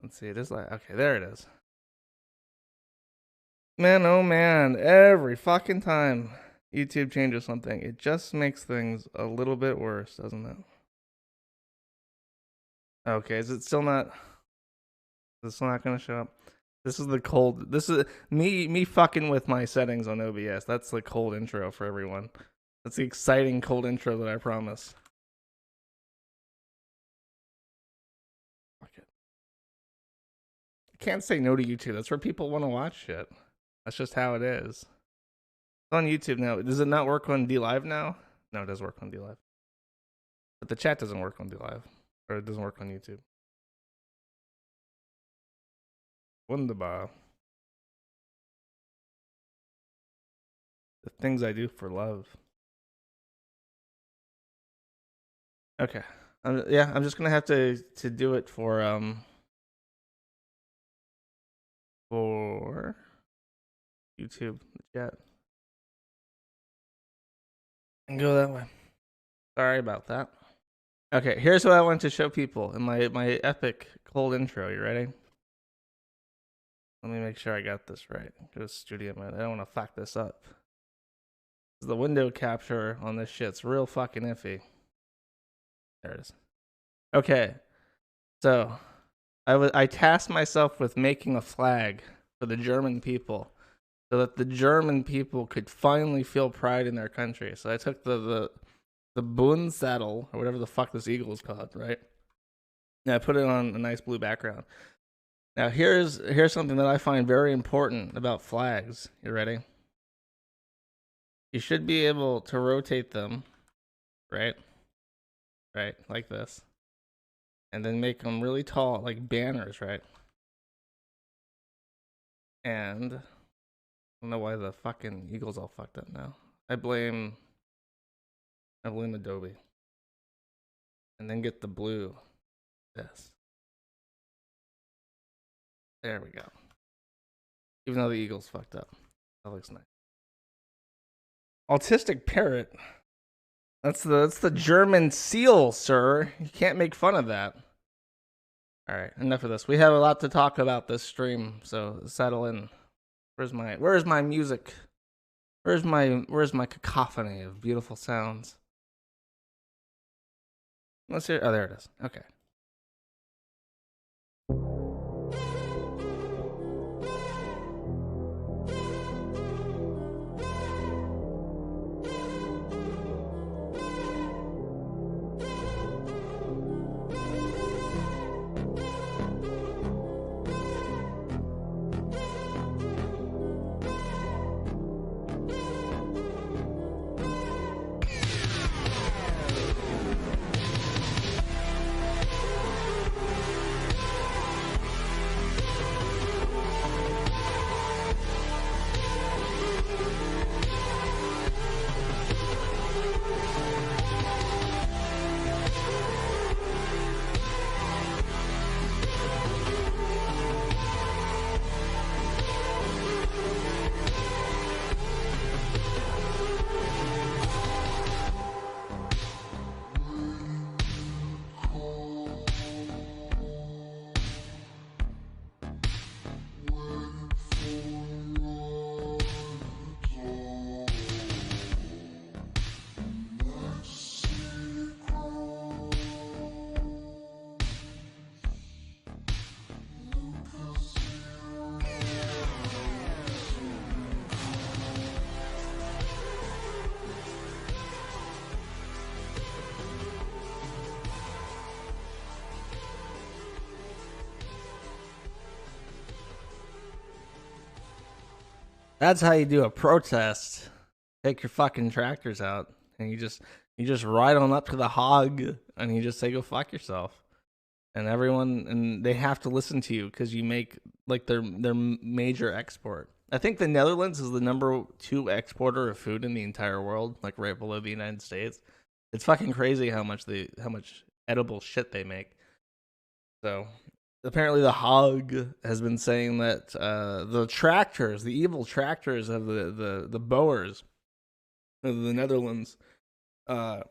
Let's see. It is like, okay, there it is. Man, oh man, every fucking time YouTube changes something, it just makes things a little bit worse, doesn't it? Okay, is it still not? Is it still not gonna show up? This is the cold. This is me fucking with my settings on OBS. That's the cold intro for everyone. That's the exciting cold intro that I promise. Fuck it. I can't say no to YouTube. That's where people want to watch shit. That's just how it is. It's on YouTube now. Does it not work on DLive now? No, it does work on DLive. But the chat doesn't work on DLive. Or it doesn't work on YouTube. Wunderbar. The things I do for love. Okay. Yeah, I'm just gonna have to do it for YouTube chat. And go that way. Sorry about that. Okay, here's what I want to show people in my epic cold intro. You ready? Let me make sure I got this right. Go to studio mode. I don't want to fuck this up. The window capture on this shit's real fucking iffy. There it is. Okay, so I tasked myself with making a flag for the German people, so that the German people could finally feel pride in their country. So I took the Bundesattel, or whatever the fuck this eagle is called, right? And I put it on a nice blue background. Now here's something that I find very important about flags. You ready? You should be able to rotate them, right? Right, like this. And then make them really tall, like banners, right? And I don't know why the fucking eagle's all fucked up now. I blame Adobe. And then get the blue. This. There we go. Even though the eagle's fucked up. That looks nice. Autistic parrot. That's the German seal, sir. You can't make fun of that. All right, enough of this. We have a lot to talk about this stream, so settle in. Where's my music? Where's my cacophony of beautiful sounds? Let's hear. Oh, there it is. Okay. That's how you do a protest. Take your fucking tractors out, and you just ride on up to the hog, and you just say, "Go fuck yourself." And they have to listen to you because you make like their major export. I think the Netherlands is the #2 exporter of food in the entire world, like right below the United States. It's fucking crazy how much edible shit they make. So apparently the hog has been saying that the tractors, the evil tractors of the Boers of the Netherlands, are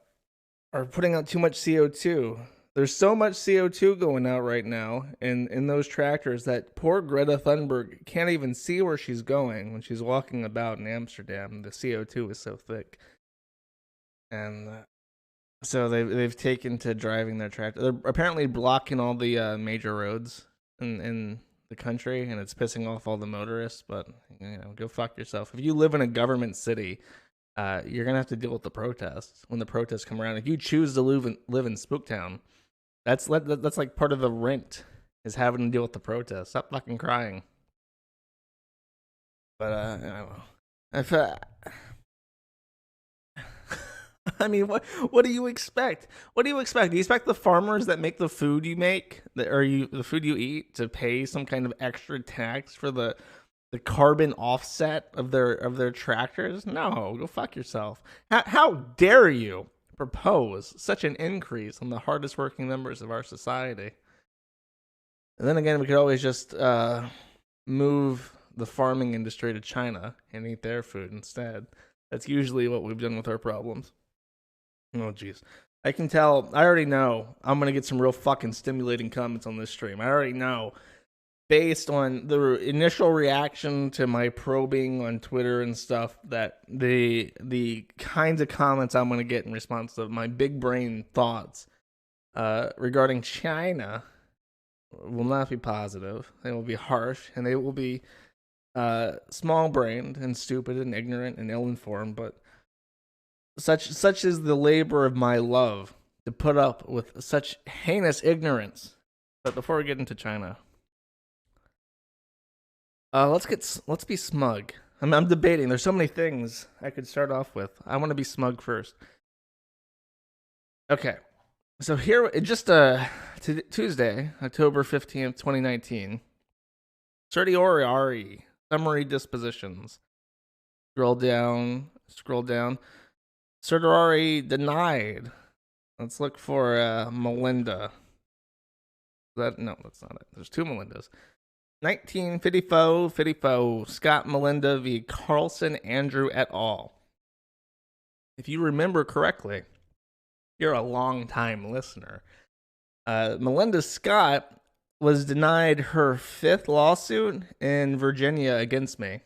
putting out too much CO2. There's so much CO2 going out right now in those tractors that poor Greta Thunberg can't even see where she's going when she's walking about in Amsterdam. The CO2 is so thick. And so they've taken to driving their tractor. They're apparently blocking all the major roads in the country, and it's pissing off all the motorists. But go fuck yourself. If you live in a government city, you're gonna have to deal with the protests when the protests come around. If you choose to live in Spooktown, that's like part of the rent is having to deal with the protests. Stop fucking crying. But if I mean, what do you expect? What do you expect? Do you expect the farmers that make the food you make, the food you eat, to pay some kind of extra tax for the carbon offset of their tractors? No, go fuck yourself. How dare you propose such an increase on the hardest working members of our society? And then again, we could always just move the farming industry to China and eat their food instead. That's usually what we've done with our problems. Oh, jeez. I can tell. I already know I'm going to get some real fucking stimulating comments on this stream. I already know, based on the initial reaction to my probing on Twitter and stuff, that the kinds of comments I'm going to get in response to my big brain thoughts regarding China will not be positive. They will be harsh, and they will be small-brained and stupid and ignorant and ill-informed, but such is the labor of my love to put up with such heinous ignorance. But before we get into China, let's be smug. I'm debating. There's so many things I could start off with. I want to be smug first. Okay, so here, just Tuesday, October 15th, 2019. Certiorari summary dispositions. Scroll down. Certiorari denied. Let's look for Melinda. No, that's not it. There's two Melindas. 1954 Scott Melinda v. Carlson Andrew et al. If you remember correctly, you're a long-time listener. Melinda Scott was denied her fifth lawsuit in Virginia against me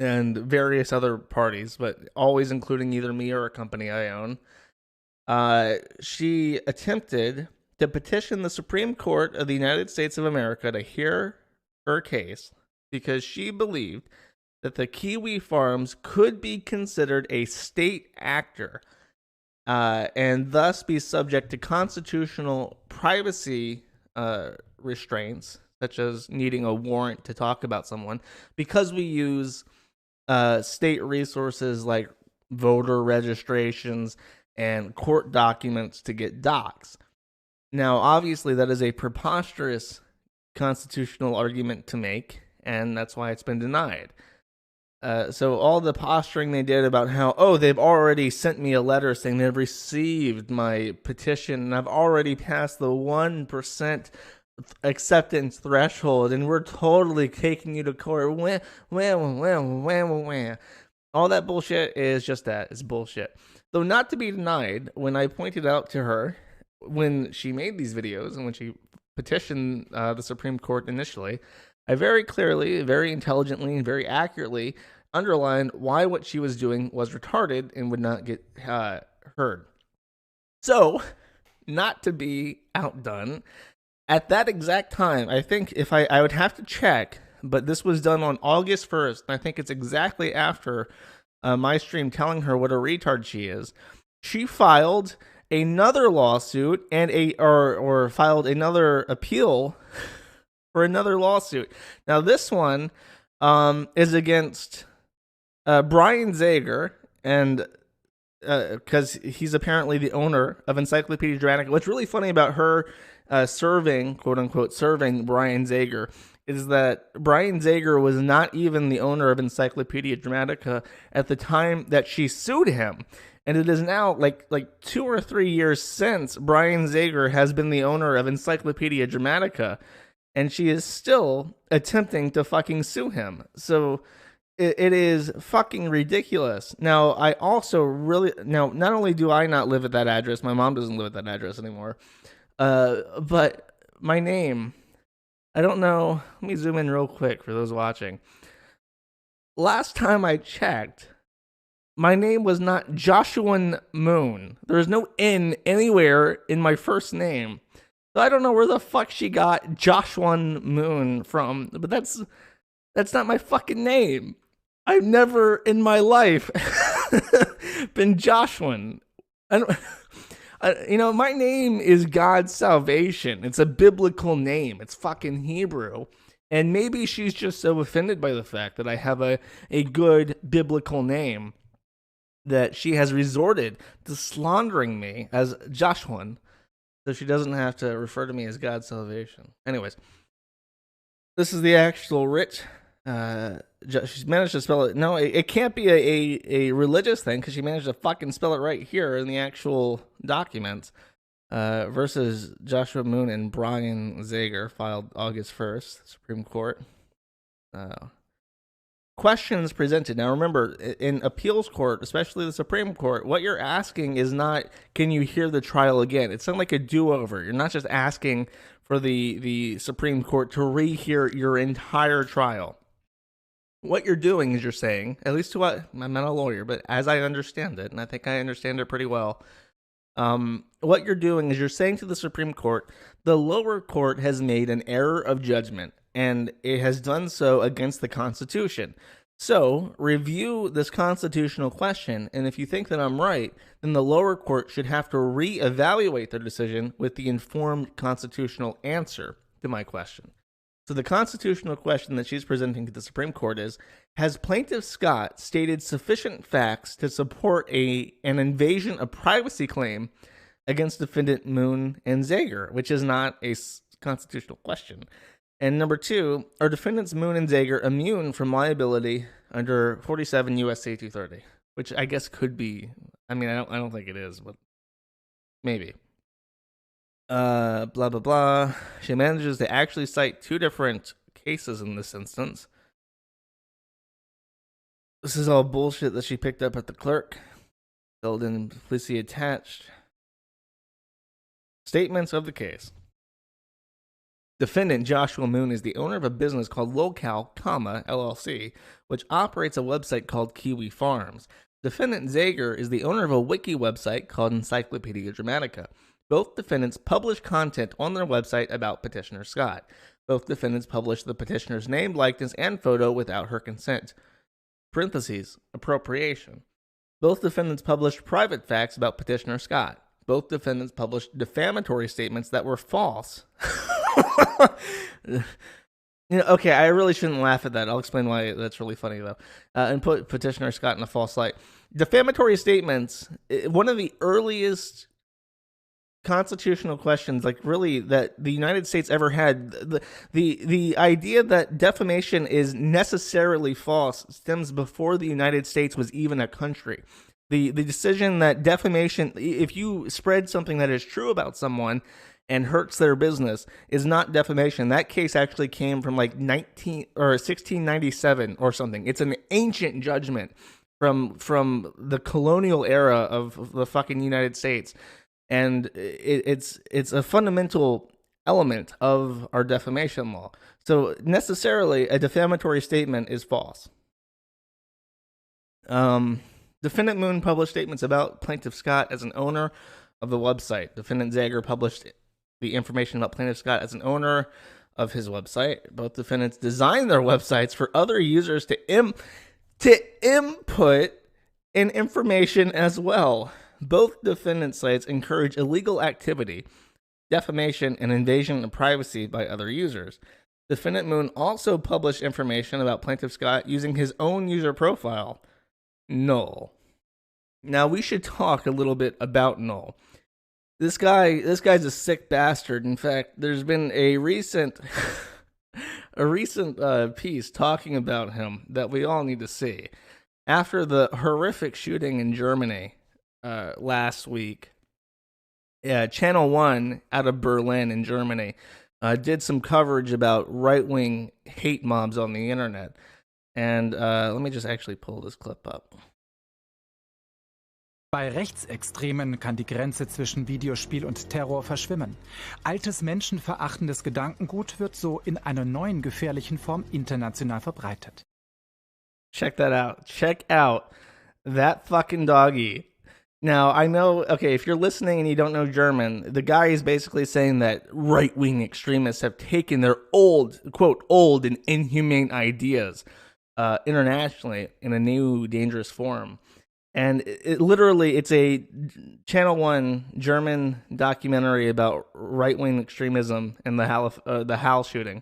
and various other parties, but always including either me or a company I own. She attempted to petition the Supreme Court of the United States of America to hear her case because she believed that the kiwi farms could be considered a state actor and thus be subject to constitutional privacy restraints, such as needing a warrant to talk about someone, because we use state resources like voter registrations and court documents to get docs. Now, obviously, that is a preposterous constitutional argument to make, and that's why it's been denied. So all the posturing they did about how, they've already sent me a letter saying they've received my petition, and I've already passed the 1% acceptance threshold, and we're totally taking you to court. All that bullshit is just that. It's bullshit. Though not to be denied, when I pointed out to her, when she made these videos and when she petitioned the Supreme Court initially, I very clearly, very intelligently, and very accurately underlined why what she was doing was retarded and would not get heard. So, not to be outdone, at that exact time, I think if I would have to check, but this was done on August 1st, and I think it's exactly after my stream telling her what a retard she is, she filed another lawsuit and or filed another appeal for another lawsuit. Now this one is against Brian Zager, and because he's apparently the owner of Encyclopedia Dramatica. What's really funny about her serving, quote unquote, serving Brian Zager is that Brian Zager was not even the owner of Encyclopedia Dramatica at the time that she sued him. And it is now like 2 or 3 years since Brian Zager has been the owner of Encyclopedia Dramatica, and she is still attempting to fucking sue him. So it is fucking ridiculous. Now, I also really now not only do I not live at that address, my mom doesn't live at that address anymore. But my name, I don't know. Let me zoom in real quick for those watching. Last time I checked, my name was not Joshua Moon. There is no N anywhere in my first name. So I don't know where the fuck she got Joshua Moon from, but that's not my fucking name. I've never in my life been Joshua. My name is God's salvation. It's a biblical name. It's fucking Hebrew. And maybe she's just so offended by the fact that I have a good biblical name that she has resorted to slandering me as Joshua, so she doesn't have to refer to me as God's salvation. Anyways, this is the actual writ. She's managed to spell it. No, it can't be a religious thing because she managed to fucking spell it right here in the actual documents. Versus Joshua Moon and Brian Zager, filed August 1st, Supreme Court. Questions presented. Now remember, in appeals court, especially the Supreme Court, what you're asking is not, can you hear the trial again? It's not like a do-over. You're not just asking for the Supreme Court to rehear your entire trial. What you're doing is you're saying, at least to what, I'm not a lawyer, but as I understand it, and I think I understand it pretty well, what you're doing is you're saying to the Supreme Court, the lower court has made an error of judgment, and it has done so against the Constitution. So, review this constitutional question, and if you think that I'm right, then the lower court should have to reevaluate their decision with the informed constitutional answer to my question. So the constitutional question that she's presenting to the Supreme Court is, has Plaintiff Scott stated sufficient facts to support an invasion of privacy claim against defendant Moon and Zager, which is not a constitutional question. And number two, are defendants Moon and Zager immune from liability under 47 U.S.C. 230, which I guess could be. I mean, I don't think it is, but maybe. Blah, blah, blah. She manages to actually cite two different cases in this instance. This is all bullshit that she picked up at the clerk. Filled in, please see attached. Statements of the case. Defendant Joshua Moon is the owner of a business called Locale, LLC, which operates a website called Kiwi Farms. Defendant Zager is the owner of a wiki website called Encyclopedia Dramatica. Both defendants publish content on their website about Petitioner Scott. Both defendants publish the petitioner's name, likeness, and photo without her consent. Parentheses, appropriation. Both defendants published private facts about Petitioner Scott. Both defendants published defamatory statements that were false. Okay, I really shouldn't laugh at that. I'll explain why that's really funny, though. And put Petitioner Scott in a false light. Defamatory statements, one of the earliest constitutional questions, like really, that the United States ever had. The idea that defamation is necessarily false stems before the United States was even a country. The decision that defamation, if you spread something that is true about someone and hurts their business, is not defamation. That case actually came from like 1697 or something. It's an ancient judgment from the colonial era of the fucking United States. And it's a fundamental element of our defamation law. So necessarily, a defamatory statement is false. Defendant Moon published statements about Plaintiff Scott as an owner of the website. Defendant Zager published the information about Plaintiff Scott as an owner of his website. Both defendants designed their websites for other users to input in information as well. Both defendant sites encourage illegal activity, defamation, and invasion of privacy by other users. Defendant Moon also published information about Plaintiff Scott using his own user profile, Null. Now we should talk a little bit about Null. This guy's a sick bastard. In fact, there's been a recent piece talking about him that we all need to see. After the horrific shooting in Germany last week, Channel 1 out of Berlin in Germany did some coverage about right-wing hate mobs on the internet. And let me just actually pull this clip up. Bei Rechtsextremen kann die Grenze zwischen Videospiel und Terror verschwimmen. Altes menschenverachtendes Gedankengut wird so in einer neuen gefährlichen Form international verbreitet. Check that out. Check out that fucking doggy. Now, I know, okay, if you're listening and you don't know German, the guy is basically saying that right-wing extremists have taken their old, quote, old and inhumane ideas internationally in a new dangerous form. And it literally, it's a Channel 1 German documentary about right-wing extremism and the Hal shooting.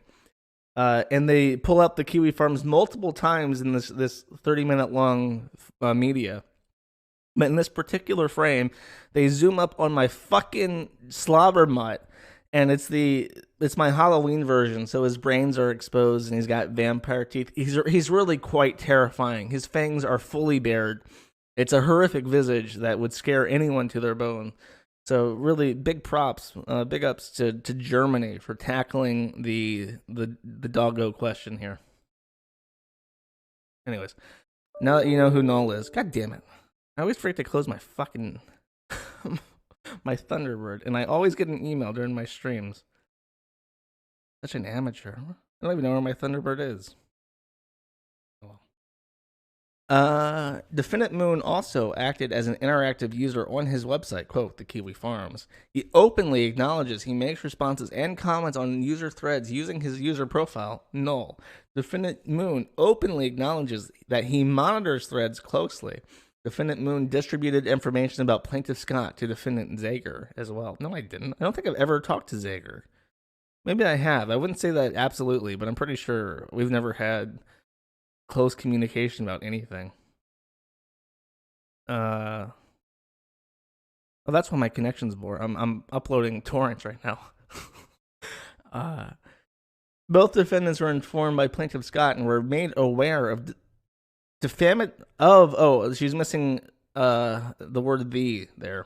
And they pull up the Kiwi Farms multiple times in this 30-minute long media. But in this particular frame, they zoom up on my fucking slobber mutt, and it's my Halloween version. So his brains are exposed, and he's got vampire teeth. He's really quite terrifying. His fangs are fully bared. It's a horrific visage that would scare anyone to their bone. So really, big props, big ups to Germany for tackling the doggo question here. Anyways, now that you know who Null is, god damn it. I always forget to close my fucking my Thunderbird, and I always get an email during my streams. Such an amateur. I don't even know where my Thunderbird is. Defendant Moon also acted as an interactive user on his website, quote, the Kiwi Farms. He openly acknowledges he makes responses and comments on user threads using his user profile, Null. Defendant Moon openly acknowledges that he monitors threads closely. Defendant Moon distributed information about Plaintiff Scott to Defendant Zager as well. No, I didn't. I don't think I've ever talked to Zager. Maybe I have. I wouldn't say that absolutely, but I'm pretty sure we've never had close communication about anything. Well, that's why my connection's poor. I'm uploading torrents right now. Both defendants were informed by Plaintiff Scott and were made aware of she's missing the word "the" there.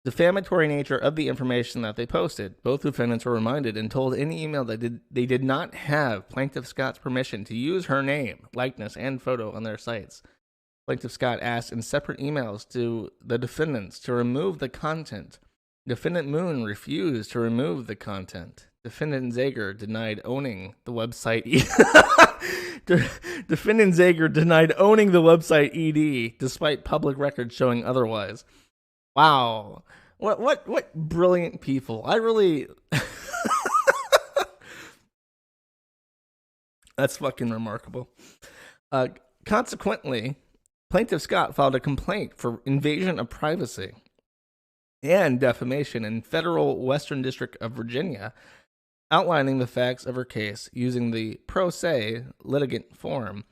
Defamatory nature of the information that they posted. Both defendants were reminded and told in the email that they did not have Plaintiff Scott's permission to use her name, likeness, and photo on their sites. Plaintiff Scott asked in separate emails to the defendants to remove the content. Defendant Moon refused to remove the content. Defendant Zager denied owning the website. Defendant Zager denied owning the website ED, despite public records showing otherwise. Wow. What brilliant people. I really That's fucking remarkable. Consequently, Plaintiff Scott filed a complaint for invasion of privacy and defamation in Federal Western District of Virginia, outlining the facts of her case using the pro se litigant form.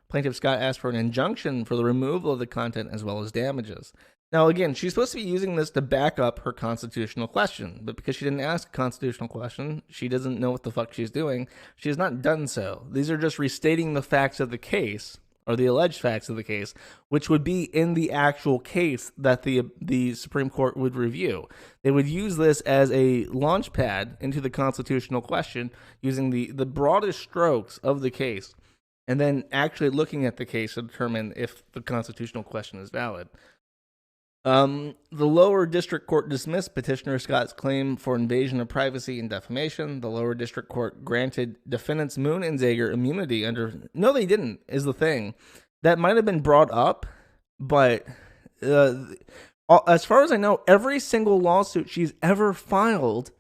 Plaintiff Scott asked for an injunction for the removal of the content as well as damages. Now, again, she's supposed to be using this to back up her constitutional question, but because she didn't ask a constitutional question, she doesn't know what the fuck she's doing. She has not done so. These are just restating the facts of the case, or the alleged facts of the case, which would be in the actual case that the Supreme Court would review. They would use this as a launch pad into the constitutional question, using the broadest strokes of the case, and then actually looking at the case to determine if the constitutional question is valid. The lower district court dismissed Petitioner Scott's claim for invasion of privacy and defamation. The lower district court granted defendants Moon and Zager immunity under... No, they didn't, is the thing. That might have been brought up, but as far as I know, every single lawsuit she's ever filed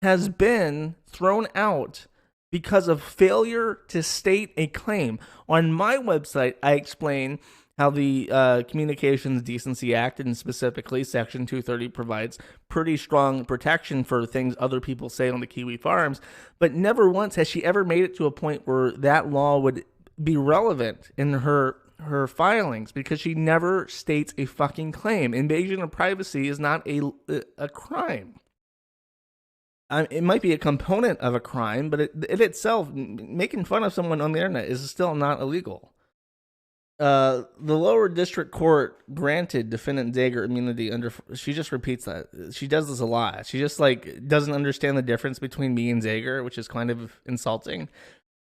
has been thrown out because of failure to state a claim. On my website, I explain how the Communications Decency Act, and specifically Section 230, provides pretty strong protection for things other people say on the Kiwi Farms, but never once has she ever made it to a point where that law would be relevant in her filings, because she never states a fucking claim. Invasion of privacy is not a crime. It might be a component of a crime, but it itself, making fun of someone on the internet, is still not illegal. The lower district court granted defendant Zager immunity under... She just repeats that. She does this a lot. She just, doesn't understand the difference between me and Zager, which is kind of insulting.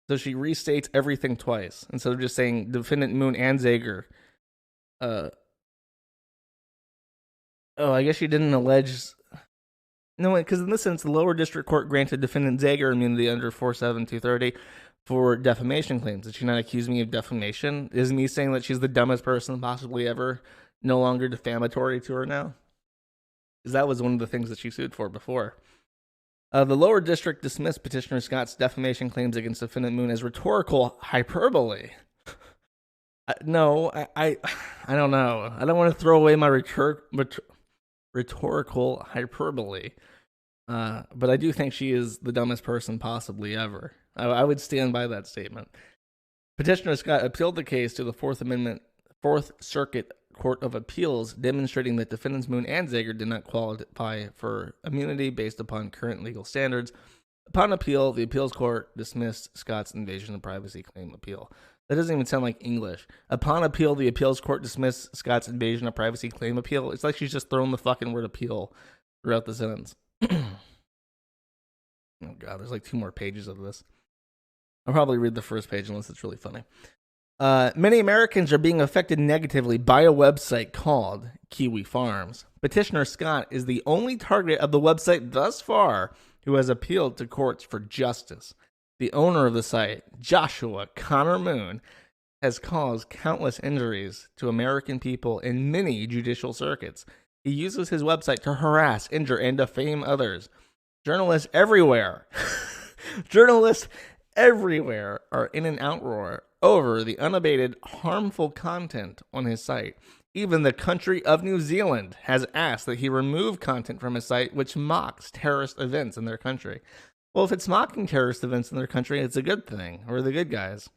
So she restates everything twice instead of just saying defendant Moon and Zager. I guess she didn't allege. No, because in this sense, the lower district court granted defendant Zager immunity under 47230 for defamation claims. Did she not accuse me of defamation? Is me saying that she's the dumbest person possibly ever no longer defamatory to her now? Because that was one of the things that she sued for before. The lower district dismissed Petitioner Scott's defamation claims against defendant Moon as rhetorical hyperbole. I don't know. I don't want to throw away my rhetorical hyperbole. But I do think she is the dumbest person possibly ever. I would stand by that statement. Petitioner Scott appealed the case to the Fourth Circuit Court of Appeals, demonstrating that defendants Moon and Zager did not qualify for immunity based upon current legal standards. Upon appeal, the appeals court dismissed Scott's invasion of privacy claim appeal. That doesn't even sound like English. Upon appeal, the appeals court dismissed Scott's invasion of privacy claim appeal. It's like she's just throwing the fucking word appeal throughout the sentence. Oh god, there's like 2 more pages of this. I'll probably read the first page unless it's really funny. Many Americans are being affected negatively by a website called Kiwi Farms. Petitioner Scott is the only target of the website thus far who has appealed to courts for justice. The owner of the site, Joshua Connor Moon, has caused countless injuries to American people in many judicial circuits. He uses his website to harass, injure, and defame others. Journalists everywhere are in an outroar over the unabated harmful content on his site. Even the country of New Zealand has asked that he remove content from his site which mocks terrorist events in their country. Well, if it's mocking terrorist events in their country, it's a good thing. We're the good guys.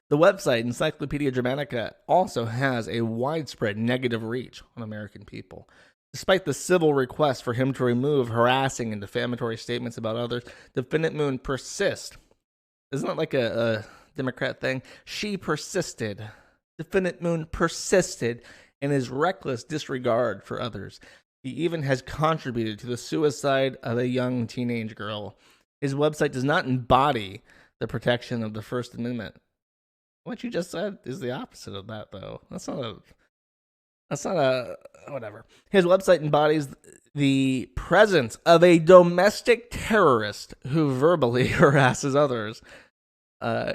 The website, Encyclopedia Dramatica, also has a widespread negative reach on American people. Despite the civil request for him to remove harassing and defamatory statements about others, defendant Moon persists. Isn't that like a Democrat thing? She persisted. Defendant Moon persisted in his reckless disregard for others. He even has contributed to the suicide of a young teenage girl. His website does not embody the protection of the First Amendment. What you just said is the opposite of that, though. That's not a whatever. His website embodies the presence of a domestic terrorist who verbally harasses others.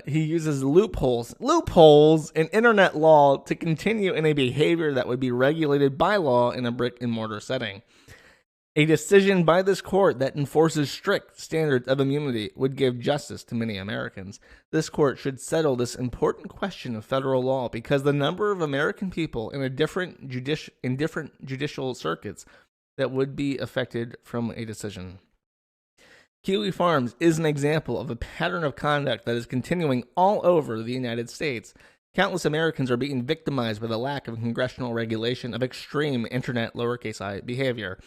He uses loopholes in internet law to continue in a behavior that would be regulated by law in a brick and mortar setting. A decision by this court that enforces strict standards of immunity would give justice to many Americans. This court should settle this important question of federal law because the number of American people in different judicial circuits that would be affected from a decision. Kiwi Farms is an example of a pattern of conduct that is continuing all over the United States. Countless Americans are being victimized by the lack of congressional regulation of extreme internet lowercase I behavior.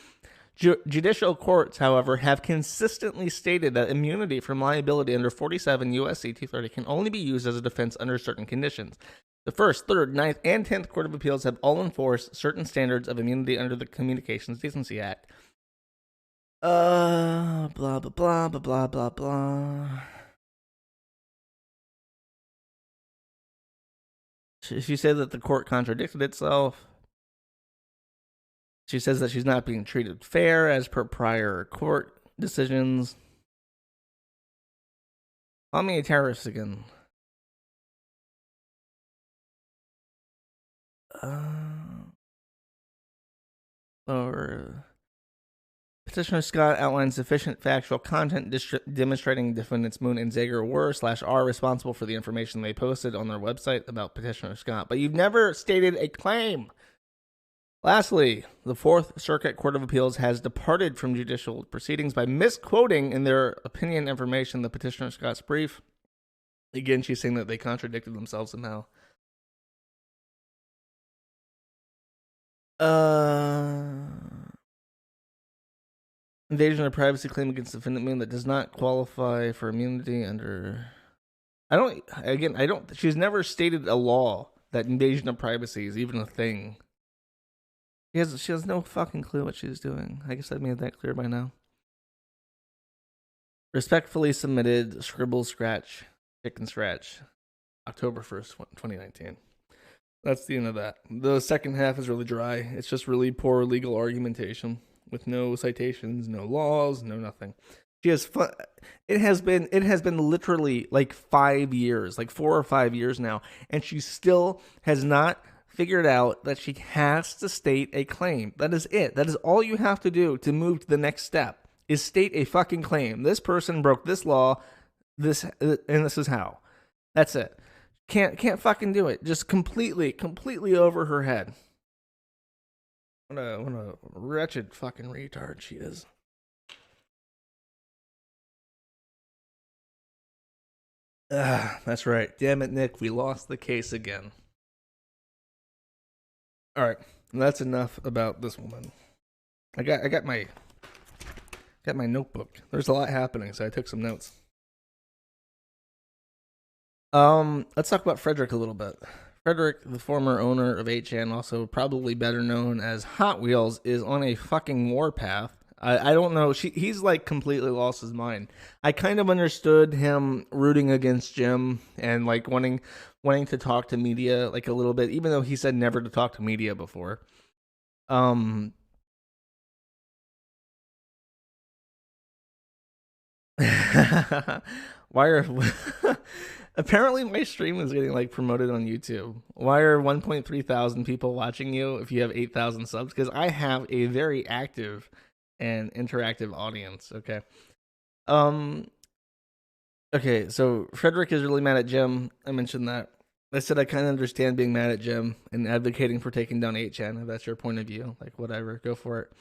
Judicial courts, however, have consistently stated that immunity from liability under 47 U.S.C. 230 can only be used as a defense under certain conditions. The 1st, 3rd, 9th, and 10th Court of Appeals have all enforced certain standards of immunity under the Communications Decency Act. Blah, blah, blah, blah, blah, blah, blah. She said that the court contradicted itself. She says that she's not being treated fair as per prior court decisions. Call me a terrorist again. Petitioner Scott outlines sufficient factual content demonstrating defendants Moon and Zager were/are responsible for the information they posted on their website about Petitioner Scott. But you've never stated a claim. Lastly, the Fourth Circuit Court of Appeals has departed from judicial proceedings by misquoting in their opinion information the Petitioner Scott's brief. Again, she's saying that they contradicted themselves somehow. Invasion of privacy claim against defendant Moon that does not qualify for immunity under... she's never stated a law that invasion of privacy is even a thing. She has no fucking clue what she's doing. I guess I made that clear by now. Respectfully submitted, scribble, scratch, chicken scratch, October 1st, 2019. That's the end of that. The second half is really dry. It's just really poor legal argumentation with no citations, no laws, no nothing. She has fun. It has been literally like 5 years, like 4 or 5 years now, and she still has not figured out that she has to state a claim. That is it. That is all you have to do to move to the next step, is state a fucking claim. This person broke this law, and this is how. That's it. Can't fucking do it. Just completely over her head. What a wretched fucking retard she is. That's right. Damn it, Nick. We lost the case again. All right. That's enough about this woman. I got my notebook. There's a lot happening, so I took some notes. Let's talk about Frederick a little bit. Frederick, the former owner of 8chan, also probably better known as Hot Wheels, is on a fucking warpath. I don't know. He's like completely lost his mind. I kind of understood him rooting against Jim and like wanting to talk to media like a little bit, even though he said never to talk to media before. Why are apparently my stream is getting like promoted on YouTube. Why are 1.3 thousand people watching you if you have 8,000 subs? Because I have a very active and interactive audience. Okay. Okay, so Frederick is really mad at Jim. I mentioned that. I said I kind of understand being mad at Jim and advocating for taking down 8chan. If that's your point of view, like whatever, go for it.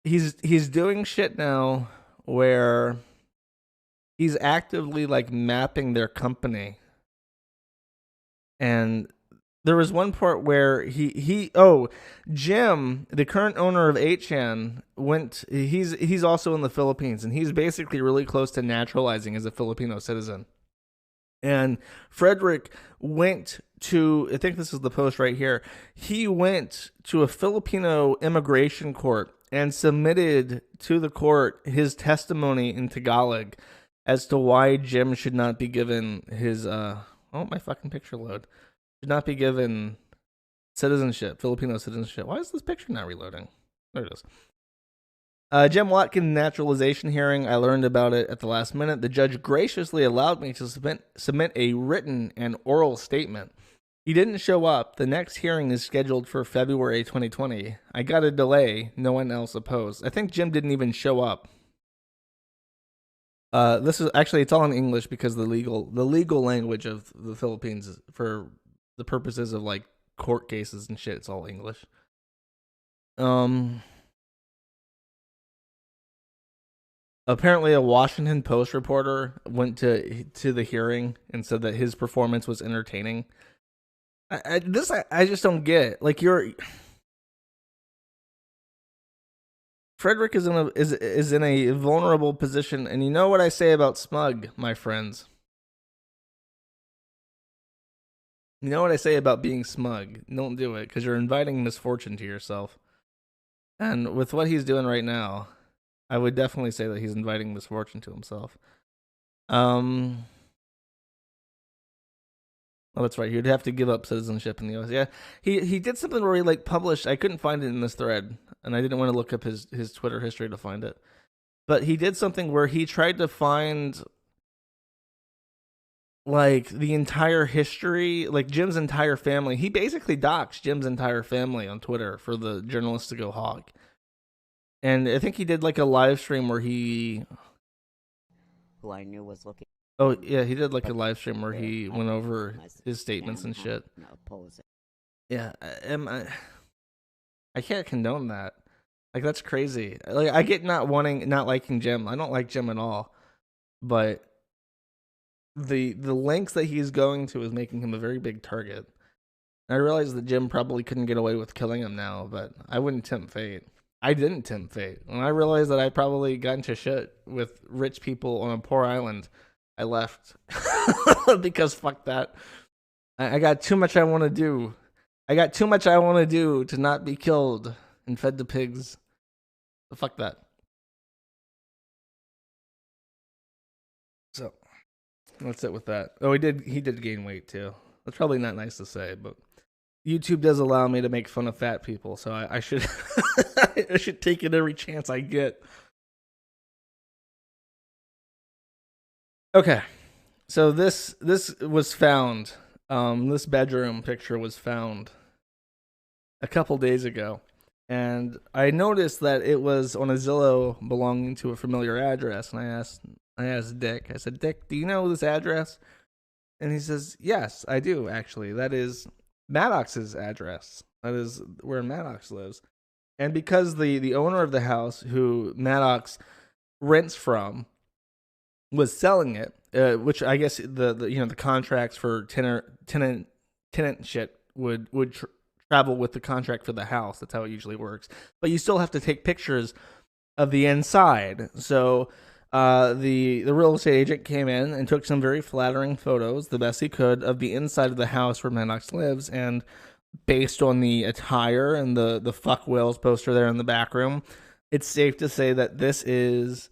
He's doing shit now where he's actively like mapping their company. And there was one part where Jim, the current owner of 8chan, he's also in the Philippines, and he's basically really close to naturalizing as a Filipino citizen. And Frederick went to, I think this is the post right here, he went to a Filipino immigration court and submitted to the court his testimony in Tagalog as to why Jim should not be given his, my fucking picture load. Should not be given citizenship, Filipino citizenship. Why is this picture not reloading? There it is. Jim Watkins naturalization hearing. I learned about it at the last minute. The judge graciously allowed me to submit a written and oral statement. He didn't show up. The next hearing is scheduled for February 2020. I got a delay. No one else opposed. I think Jim didn't even show up. This is actually, it's all in English because the legal language of the Philippines is, for the purposes of like court cases and shit, it's all English. Apparently a Washington Post reporter went to the hearing and said that his performance was entertaining. I just don't get. Like, Frederick is in a vulnerable position, and you know what I say about smug, my friends. You know what I say about being smug. Don't do it, because you're inviting misfortune to yourself. And with what he's doing right now, I would definitely say that he's inviting misfortune to himself. Oh, that's right. He'd have to give up citizenship in the U.S. Yeah, he did something where he like published. I couldn't find it in this thread, and I didn't want to look up his Twitter history to find it. But he did something where he tried to find like the entire history, like Jim's entire family. He basically doxed Jim's entire family on Twitter for the journalists to go hog. And I think he did like a live stream where who I knew was looking. Oh yeah, he did like a live stream where he went over his statements and shit. Yeah, I can't condone that. Like, that's crazy. Like, I get not liking Jim. I don't like Jim at all, but the lengths that he's going to is making him a very big target. I realize that Jim probably couldn't get away with killing him now, but I wouldn't tempt fate. I didn't tempt fate. When I realized that I probably got into shit with rich people on a poor island, I left. Because fuck that. I got too much I want to do. I got too much I want to do to not be killed and fed to pigs. So fuck that. Let's sit with that. Oh, he did gain weight too. That's probably not nice to say, but YouTube does allow me to make fun of fat people, so I should I should take it every chance I get. Okay, so this was found. This bedroom picture was found a couple days ago, and I noticed that it was on a Zillow belonging to a familiar address. And I asked Dick. I said, Dick, do you know this address? And he says, yes, I do actually. That is Maddox's address. That is where Maddox lives. And because the owner of the house, who Maddox rents from, was selling it, which I guess the contracts for tenant shit would travel with the contract for the house. That's how it usually works. But you still have to take pictures of the inside. So the real estate agent came in and took some very flattering photos, the best he could, of the inside of the house where Maddox lives. And based on the attire and the fuck Wills poster there in the back room, it's safe to say that this is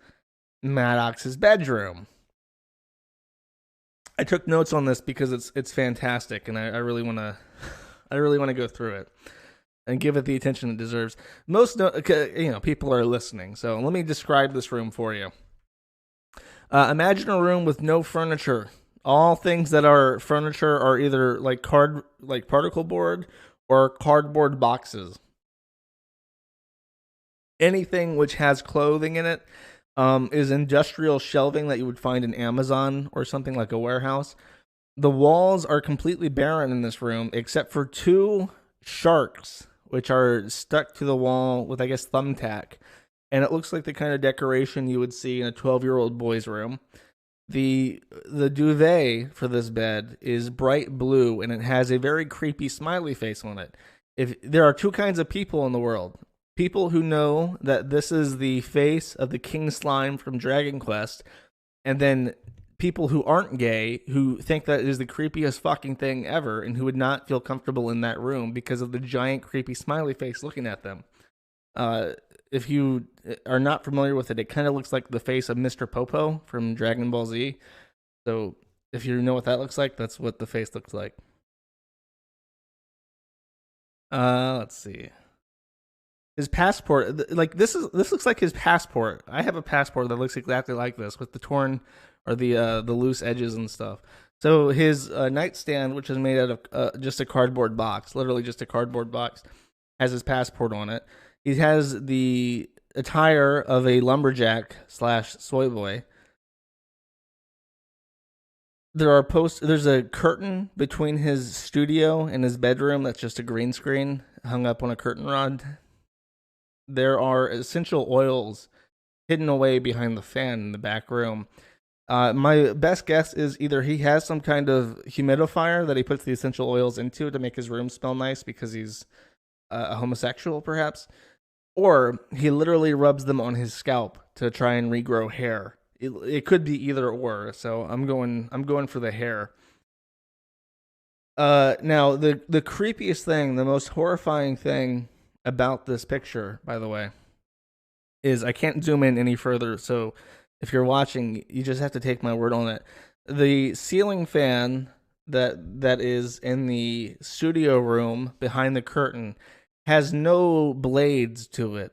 Maddox's bedroom. I took notes on this because it's fantastic, and I really want to go through it and give it the attention it deserves. Most people are listening, so let me describe this room for you. Imagine a room with no furniture. All things that are furniture are either like particle board or cardboard boxes. Anything which has clothing in it is industrial shelving that you would find in Amazon or something like a warehouse. The walls are completely barren in this room except for two sharks, which are stuck to the wall with, I guess, thumbtack. And it looks like the kind of decoration you would see in a 12-year-old boy's room. The duvet for this bed is bright blue, and it has a very creepy smiley face on it. If there are two kinds of people in the world, people who know that this is the face of the King Slime from Dragon Quest, and then people who aren't gay, who think that it is the creepiest fucking thing ever, and who would not feel comfortable in that room because of the giant creepy smiley face looking at them. If you are not familiar with it, it kind of looks like the face of Mr. Popo from Dragon Ball Z. So if you know what that looks like, that's what the face looks like. Let's see. His passport, like this looks like his passport. I have a passport that looks exactly like this, with the torn or the loose edges and stuff. So his nightstand, which is made out of just a cardboard box, literally just a cardboard box, has his passport on it. He has the attire of a lumberjack / soy boy. There's a curtain between his studio and his bedroom that's just a green screen hung up on a curtain rod. There are essential oils hidden away behind the fan in the back room. My best guess is either he has some kind of humidifier that he puts the essential oils into to make his room smell nice because he's a homosexual, perhaps, or he literally rubs them on his scalp to try and regrow hair. It could be either or, so I'm going for the hair. Now the creepiest thing, the most horrifying thing about this picture, by the way, is I can't zoom in any further, so if you're watching, you just have to take my word on it. The ceiling fan that is in the studio room behind the curtain has no blades to it.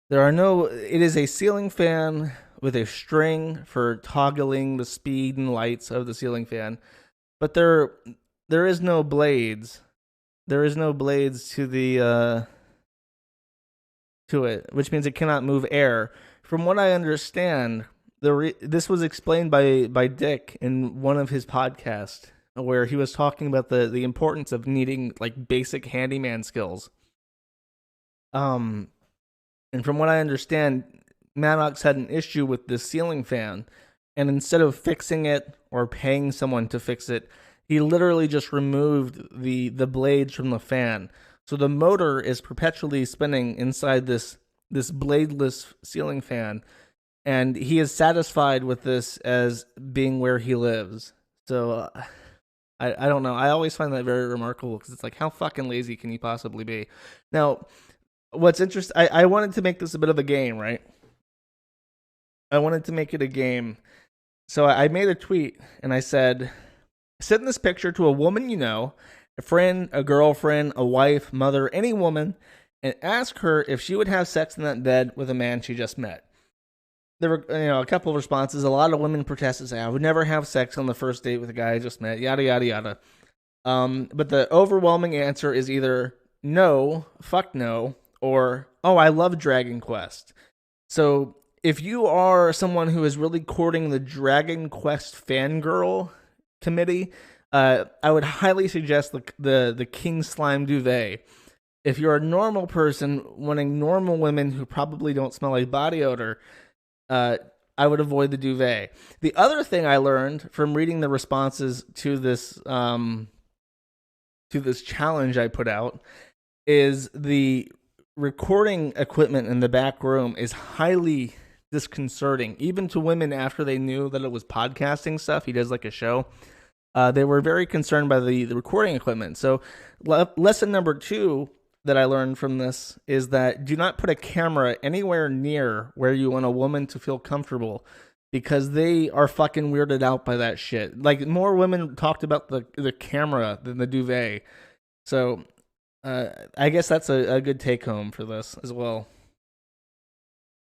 It is a ceiling fan with a string for toggling the speed and lights of the ceiling fan, but there is no blades. There is no blades to the to it, which means it cannot move air. From what I understand, this was explained by Dick in one of his podcasts, where he was talking about the importance of needing like basic handyman skills. And from what I understand, Maddox had an issue with this ceiling fan, and instead of fixing it or paying someone to fix it, he literally just removed the blades from the fan. So the motor is perpetually spinning inside this bladeless ceiling fan, and he is satisfied with this as being where he lives. So I don't know. I always find that very remarkable because it's like, how fucking lazy can you possibly be? Now, what's interesting, I wanted to make this a bit of a game, right? I wanted to make it a game. So I made a tweet and I said, send this picture to a woman you know, a friend, a girlfriend, a wife, mother, any woman, and ask her if she would have sex in that bed with a man she just met. There were, a couple of responses. A lot of women protested, say, I would never have sex on the first date with a guy I just met, yada, yada, yada. But the overwhelming answer is either no, fuck no, or, oh, I love Dragon Quest. So if you are someone who is really courting the Dragon Quest fangirl committee, I would highly suggest the King Slime duvet. If you're a normal person wanting normal women who probably don't smell like body odor, I would avoid the duvet. The other thing I learned from reading the responses to this challenge I put out is the recording equipment in the back room is highly disconcerting, even to women after they knew that it was podcasting stuff. He does like a show. They were very concerned by the recording equipment. So lesson number 2 that I learned from this is that do not put a camera anywhere near where you want a woman to feel comfortable, because they are fucking weirded out by that shit. Like, more women talked about the camera than the duvet. So I guess that's a good take home for this as well.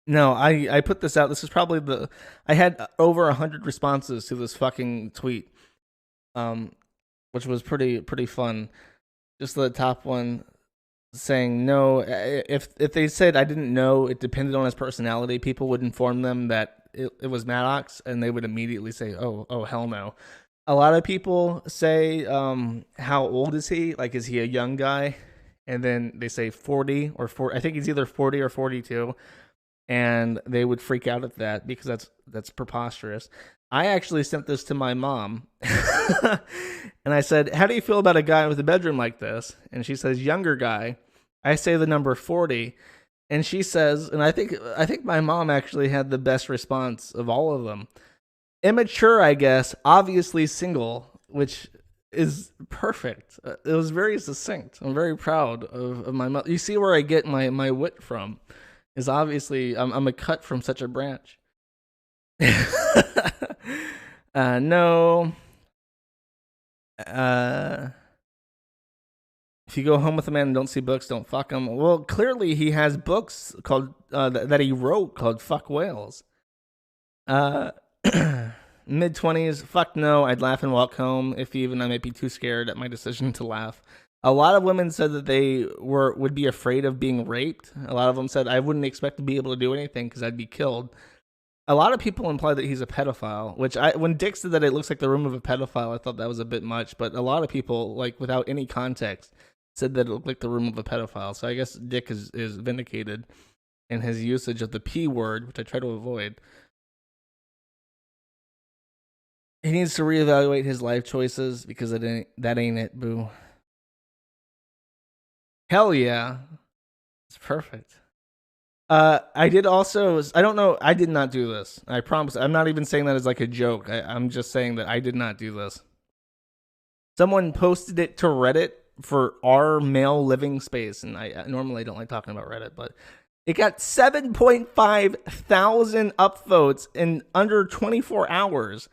No, I put this out. This is probably I had over 100 responses to this fucking tweet, which was pretty fun. Just the top one saying no. If they said I didn't know, it depended on his personality, people would inform them that it was Maddox, and they would immediately say, oh hell no. A lot of people say, how old is he? Like, is he a young guy? And then they say 40 or 4. I think he's either 40 or 42. And they would freak out at that because that's preposterous. I actually sent this to my mom. And I said, how do you feel about a guy with a bedroom like this? And she says, younger guy. I say the number 40. And she says, and I think my mom actually had the best response of all of them. Immature, I guess, obviously single, which is perfect. It was very succinct. I'm very proud of my mom. You see where I get my wit from. Is obviously I'm a cut from such a branch. No. If you go home with a man and don't see books, don't fuck him. Well, clearly he has books called that he wrote called Fuck Whales. Mid-20s, fuck no, I'd laugh and walk home. If even I might be too scared at my decision to laugh. A lot of women said that they would be afraid of being raped. A lot of them said, I wouldn't expect to be able to do anything because I'd be killed. A lot of people imply that he's a pedophile, which when Dick said that it looks like the room of a pedophile, I thought that was a bit much. But a lot of people, like, without any context, said that it looked like the room of a pedophile. So I guess Dick is vindicated in his usage of the P word, which I try to avoid. He needs to reevaluate his life choices because that ain't it, boo. Hell yeah. It's perfect. I did also, I don't know, I did not do this. I promise. I'm not even saying that as like a joke. I'm just saying that I did not do this. Someone posted it to Reddit for our male living space, and I normally don't like talking about Reddit, but it got 7.5 thousand upvotes in under 24 hours.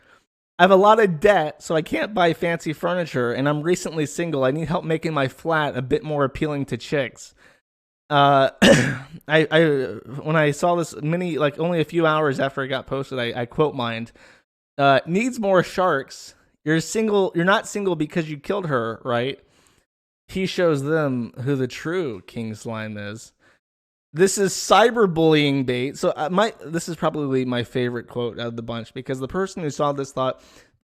I have a lot of debt, so I can't buy fancy furniture, and I'm recently single. I need help making my flat a bit more appealing to chicks. I when I saw this only a few hours after it got posted, I quote mined, needs more sharks. You're single. You're not single because you killed her, right? He shows them who the true King Slime is. This is cyberbullying bait. So this is probably my favorite quote out of the bunch, because the person who saw this thought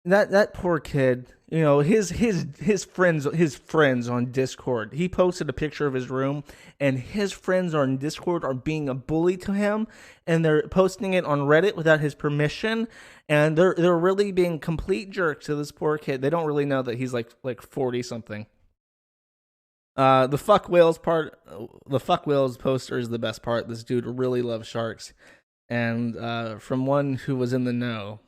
that poor kid, his friends on Discord. He posted a picture of his room, and his friends on Discord are being a bully to him, and they're posting it on Reddit without his permission, and they're really being complete jerks to this poor kid. They don't really know that he's like 40 something. The fuck whales poster is the best part. This dude really loves sharks, and from one who was in the know,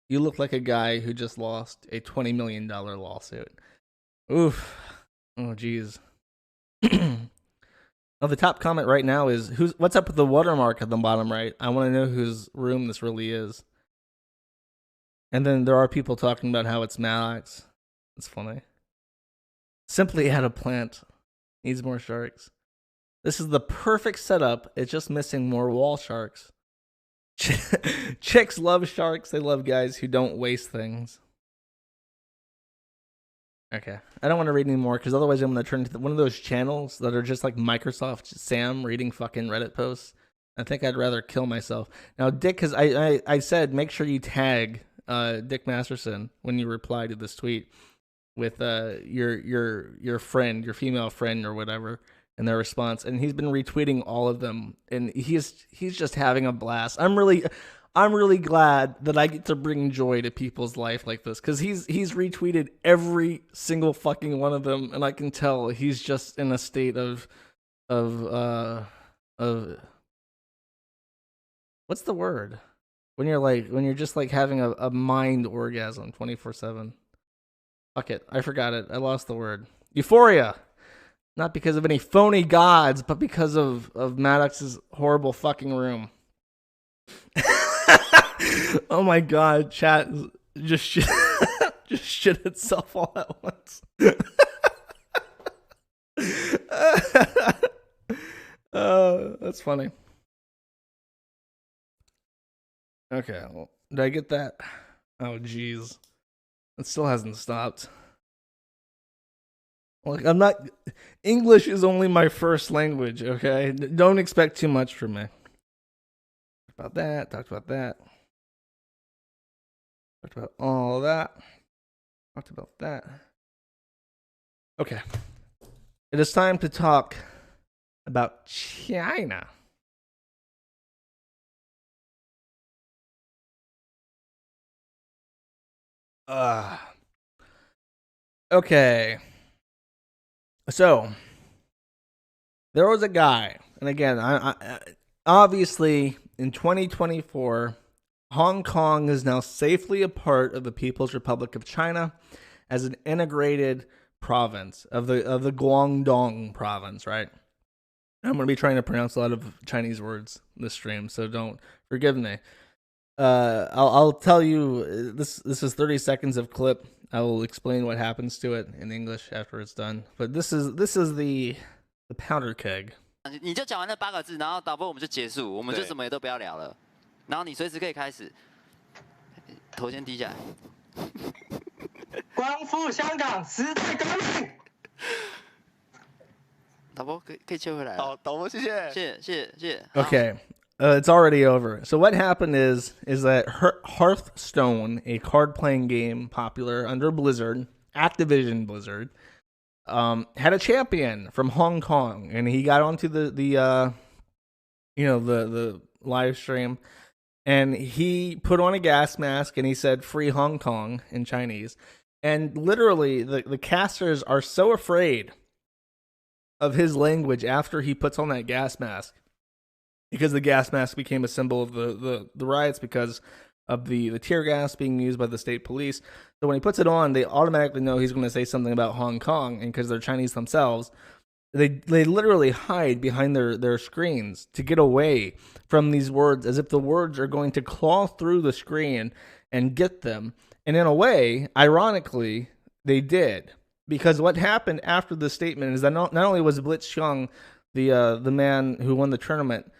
you look like a guy who just lost a $20 million lawsuit. Oof. Oh, geez. Oh, the top comment right now is, what's up with the watermark at the bottom right? I want to know whose room this really is. And then there are people talking about how it's Malax. It's funny. Simply add a plant. Needs more sharks. This is the perfect setup. It's just missing more wall sharks. Chicks love sharks. They love guys who don't waste things. Okay. I don't want to read anymore because otherwise I'm going to turn into one of those channels that are just like Microsoft Sam reading fucking Reddit posts. I think I'd rather kill myself. Now, Dick, because I said make sure you tag Dick Masterson when you reply to this tweet with your friend, your female friend or whatever, in their response, and he's been retweeting all of them, and he's just having a blast. I'm really glad that I get to bring joy to people's life like this, because he's retweeted every single fucking one of them, and I can tell he's just in a state of what's the word when you're just like having a mind orgasm 24/7. Fuck it, I forgot it. I lost the word. Euphoria. Not because of any phony gods, but because of Maddox's horrible fucking room. Oh my god, chat just shit itself all at once. That's funny. Okay, well, did I get that? Oh jeez. It still hasn't stopped. Like, I'm not. English is only my first language, okay? Don't expect too much from me. Talked about that. Talked about all that. Talked about that. Okay. It is time to talk about China. Okay. So, there was a guy, and again, I obviously in 2024, Hong Kong is now safely a part of the People's Republic of China as an integrated province of the Guangdong province, right? I'm going to be trying to pronounce a lot of Chinese words this stream, so don't forgive me. I'll tell you, this is 30 seconds of clip. I will explain what happens to it in English after it's done. But this is the powder keg. 你就讲完那8个字，然后导播我们就结束，我们就什么也都不要聊了。然后你随时可以开始，头先低下来。光复香港，时代革命。导播可以切回来。好，导播谢谢。谢谢。Okay. It's already over. So what happened is that Hearthstone, a card-playing game popular under Blizzard, Activision Blizzard, had a champion from Hong Kong, and he got onto the live stream, and he put on a gas mask and he said "Free Hong Kong" in Chinese, and literally the casters are so afraid of his language after he puts on that gas mask. Because the gas mask became a symbol of the riots because of the tear gas being used by the state police. So when he puts it on, they automatically know he's going to say something about Hong Kong, and because they're Chinese themselves, they literally hide behind their screens to get away from these words, as if the words are going to claw through the screen and get them. And in a way, ironically, they did. Because what happened after the statement is that not only was Blitz Xiong, the man who won the tournament,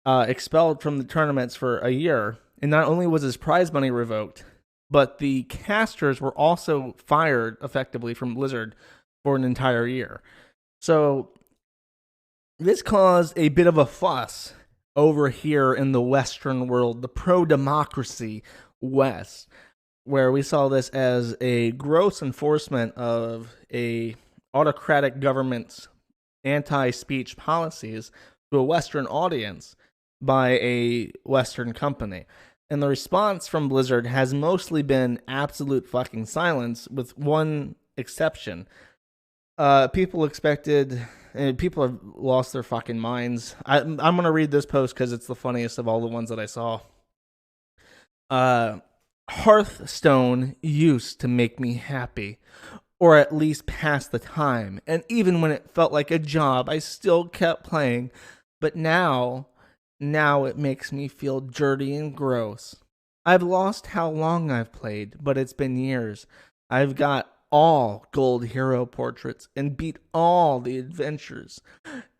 expelled from the tournaments for a year, and not only was his prize money revoked, but the casters were also fired effectively from Blizzard for an entire year. So this caused a bit of a fuss over here in the Western world, the pro-democracy West, where we saw this as a gross enforcement of a autocratic government's anti-speech policies to a Western audience by a Western company. And the response from Blizzard has mostly been absolute fucking silence, with one exception. People expected, and people have lost their fucking minds. I'm going to read this post because it's the funniest of all the ones that I saw. Hearthstone used to make me happy, or at least pass the time. And even when it felt like a job, I still kept playing. But now it makes me feel dirty and gross. I've lost how long I've played, but it's been years. I've got all gold hero portraits and beat all the adventures.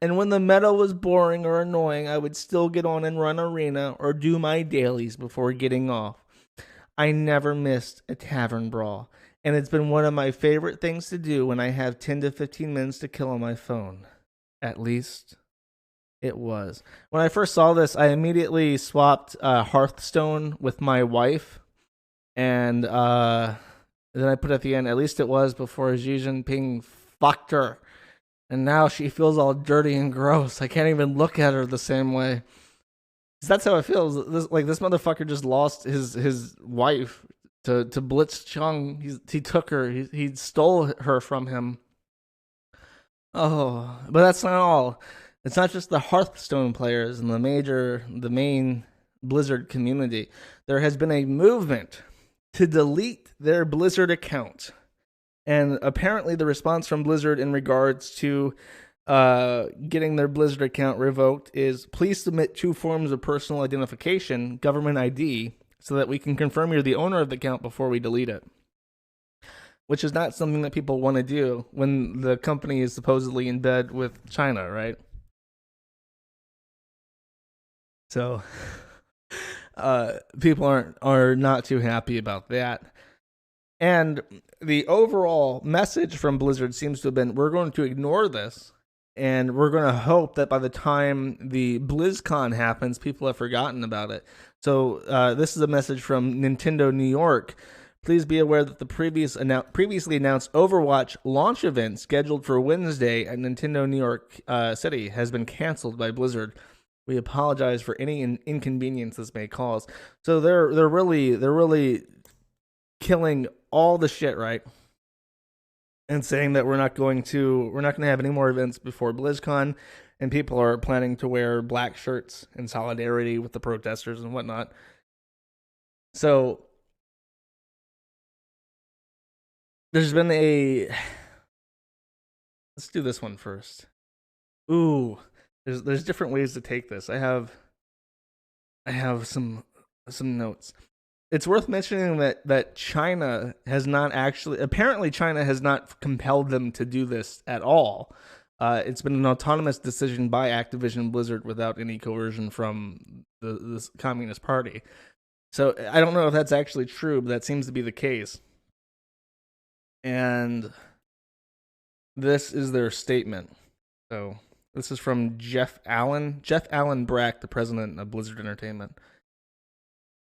And when the meta was boring or annoying, I would still get on and run arena or do my dailies before getting off. I never missed a tavern brawl, and it's been one of my favorite things to do when I have 10 to 15 minutes to kill on my phone. At least it was. When I first saw this, I immediately swapped Hearthstone with my wife, and then I put at the end, at least it was before Xi Jinping fucked her. And now she feels all dirty and gross. I can't even look at her the same way. That's how it feels. This motherfucker just lost his wife to Blitz Chung. He took her. He stole her from him. Oh, but that's not all. It's not just the Hearthstone players and the main Blizzard community. There has been a movement to delete their Blizzard account. And apparently the response from Blizzard in regards to getting their Blizzard account revoked is, please submit 2 forms of personal identification, government ID, so that we can confirm you're the owner of the account before we delete it. Which is not something that people want to do when the company is supposedly in bed with China, right? So people are not too happy about that. And the overall message from Blizzard seems to have been, we're going to ignore this, and we're going to hope that by the time the BlizzCon happens, people have forgotten about it. So this is a message from Nintendo New York. Please be aware that the previously announced Overwatch launch event scheduled for Wednesday at Nintendo New York City has been canceled by Blizzard. We apologize for any inconvenience this may cause. So they're really killing all the shit, right? And saying that we're not going to have any more events before BlizzCon, and people are planning to wear black shirts in solidarity with the protesters and whatnot. So there's been let's do this one first. Ooh, there's different ways to take this. I have some notes. It's worth mentioning that China has not apparently China has not compelled them to do this at all. It's been an autonomous decision by Activision Blizzard without any coercion from this Communist Party. So I don't know if that's actually true, but that seems to be the case. And this is their statement. So this is from Jeff Allen Brack, the president of Blizzard Entertainment.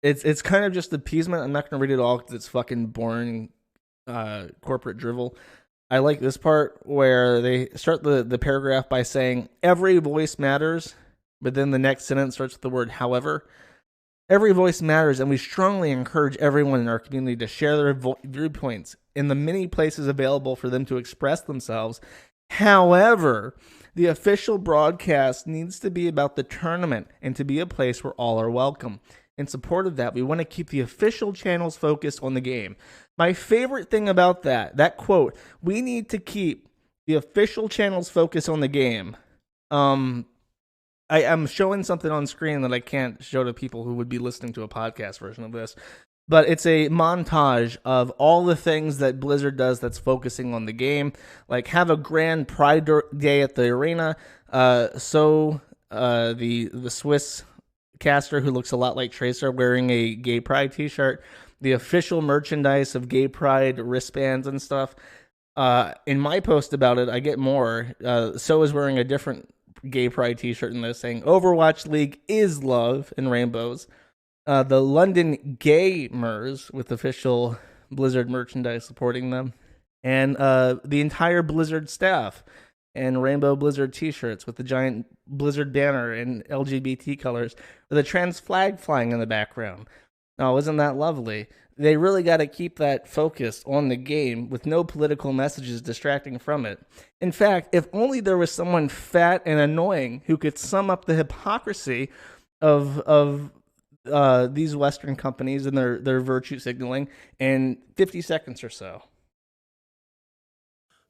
It's kind of just appeasement. I'm not going to read it all because it's fucking boring corporate drivel. I like this part where they start the paragraph by saying, every voice matters, but then the next sentence starts with the word however. Every voice matters, and we strongly encourage everyone in our community to share their viewpoints in the many places available for them to express themselves. However, the official broadcast needs to be about the tournament and to be a place where all are welcome. In support of that, we want to keep the official channels focused on the game. My favorite thing about that quote, we need to keep the official channels focused on the game. I'm showing something on screen that I can't show to people who would be listening to a podcast version of this. But it's a montage of all the things that Blizzard does that's focusing on the game. Like have a grand Pride Day at the arena. The Swiss caster who looks a lot like Tracer wearing a Gay Pride t-shirt. The official merchandise of Gay Pride wristbands and stuff. In my post about it, I get more. So is wearing a different Gay Pride t-shirt in this saying Overwatch League is love in rainbows. The London Gamers with official Blizzard merchandise supporting them. And the entire Blizzard staff and rainbow Blizzard t-shirts with the giant Blizzard banner and LGBT colors with a trans flag flying in the background. Oh, isn't that lovely? They really got to keep that focused on the game with no political messages distracting from it. In fact, if only there was someone fat and annoying who could sum up the hypocrisy of these Western companies and their virtue signaling in 50 seconds or so.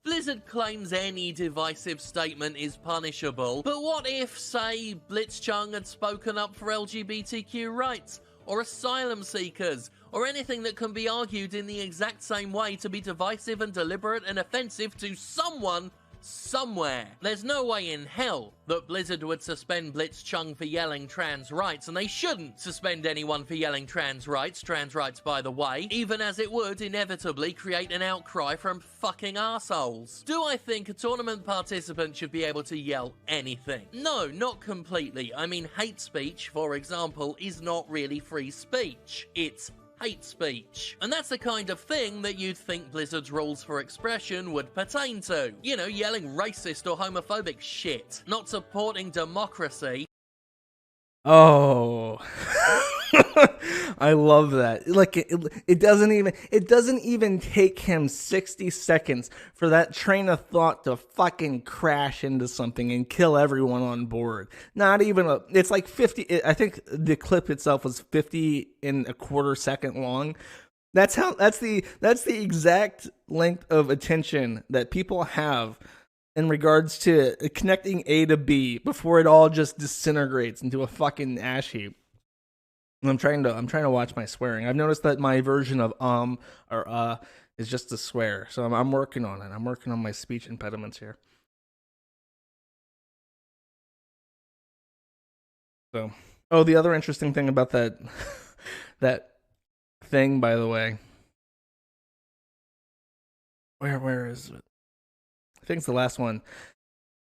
Blizzard claims any divisive statement is punishable, but what if, say, Blitzchung had spoken up for LGBTQ rights? or asylum seekers, or anything that can be argued in the exact same way to be divisive and deliberate and offensive to someone somewhere. There's no way in hell that Blizzard would suspend Blitzchung for yelling trans rights, and they shouldn't suspend anyone for yelling trans rights by the way, even as it would inevitably create an outcry from fucking arseholes. Do I think a tournament participant should be able to yell anything? No, not completely. I mean, hate speech, for example, is not really free speech. It's hate speech. And that's the kind of thing that you'd think Blizzard's rules for expression would pertain to. You know, yelling racist or homophobic shit. Not supporting democracy. Oh. I love that. Like it doesn't even take him 60 seconds for that train of thought to fucking crash into something and kill everyone on board. Not even it's like 50. I think the clip itself was 50 and a quarter second long. That's the exact length of attention that people have in regards to connecting A to B before it all just disintegrates into a fucking ash heap. I'm trying to watch my swearing. I've noticed that my version of or is just a swear. So I'm working on it. I'm working on my speech impediments here. So, the other interesting thing about that that thing, by the way. Where is it? I think it's the last one.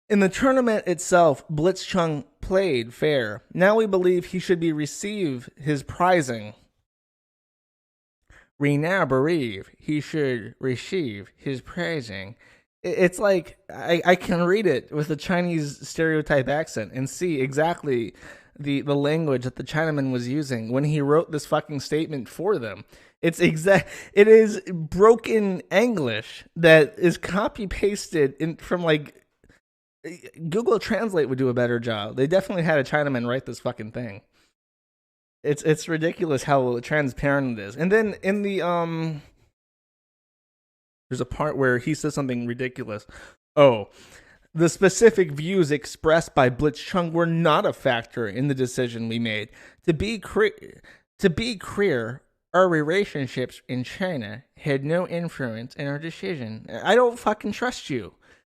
In the tournament itself, Blitzchung played fair. Now we believe he should receive his prizing. We now believe he should receive his prizing. It's like, I can read it with a Chinese stereotype accent and see exactly the language that the Chinaman was using when he wrote this fucking statement for them. It is broken English that is copy pasted from like Google Translate would do a better job. They definitely had a Chinaman write this fucking thing. It's ridiculous how transparent it is. And then in the there's a part where he says something ridiculous. Oh, the specific views expressed by Blitzchung were not a factor in the decision we made. To be clear, our relationships in China had no influence in our decision. I don't fucking trust you.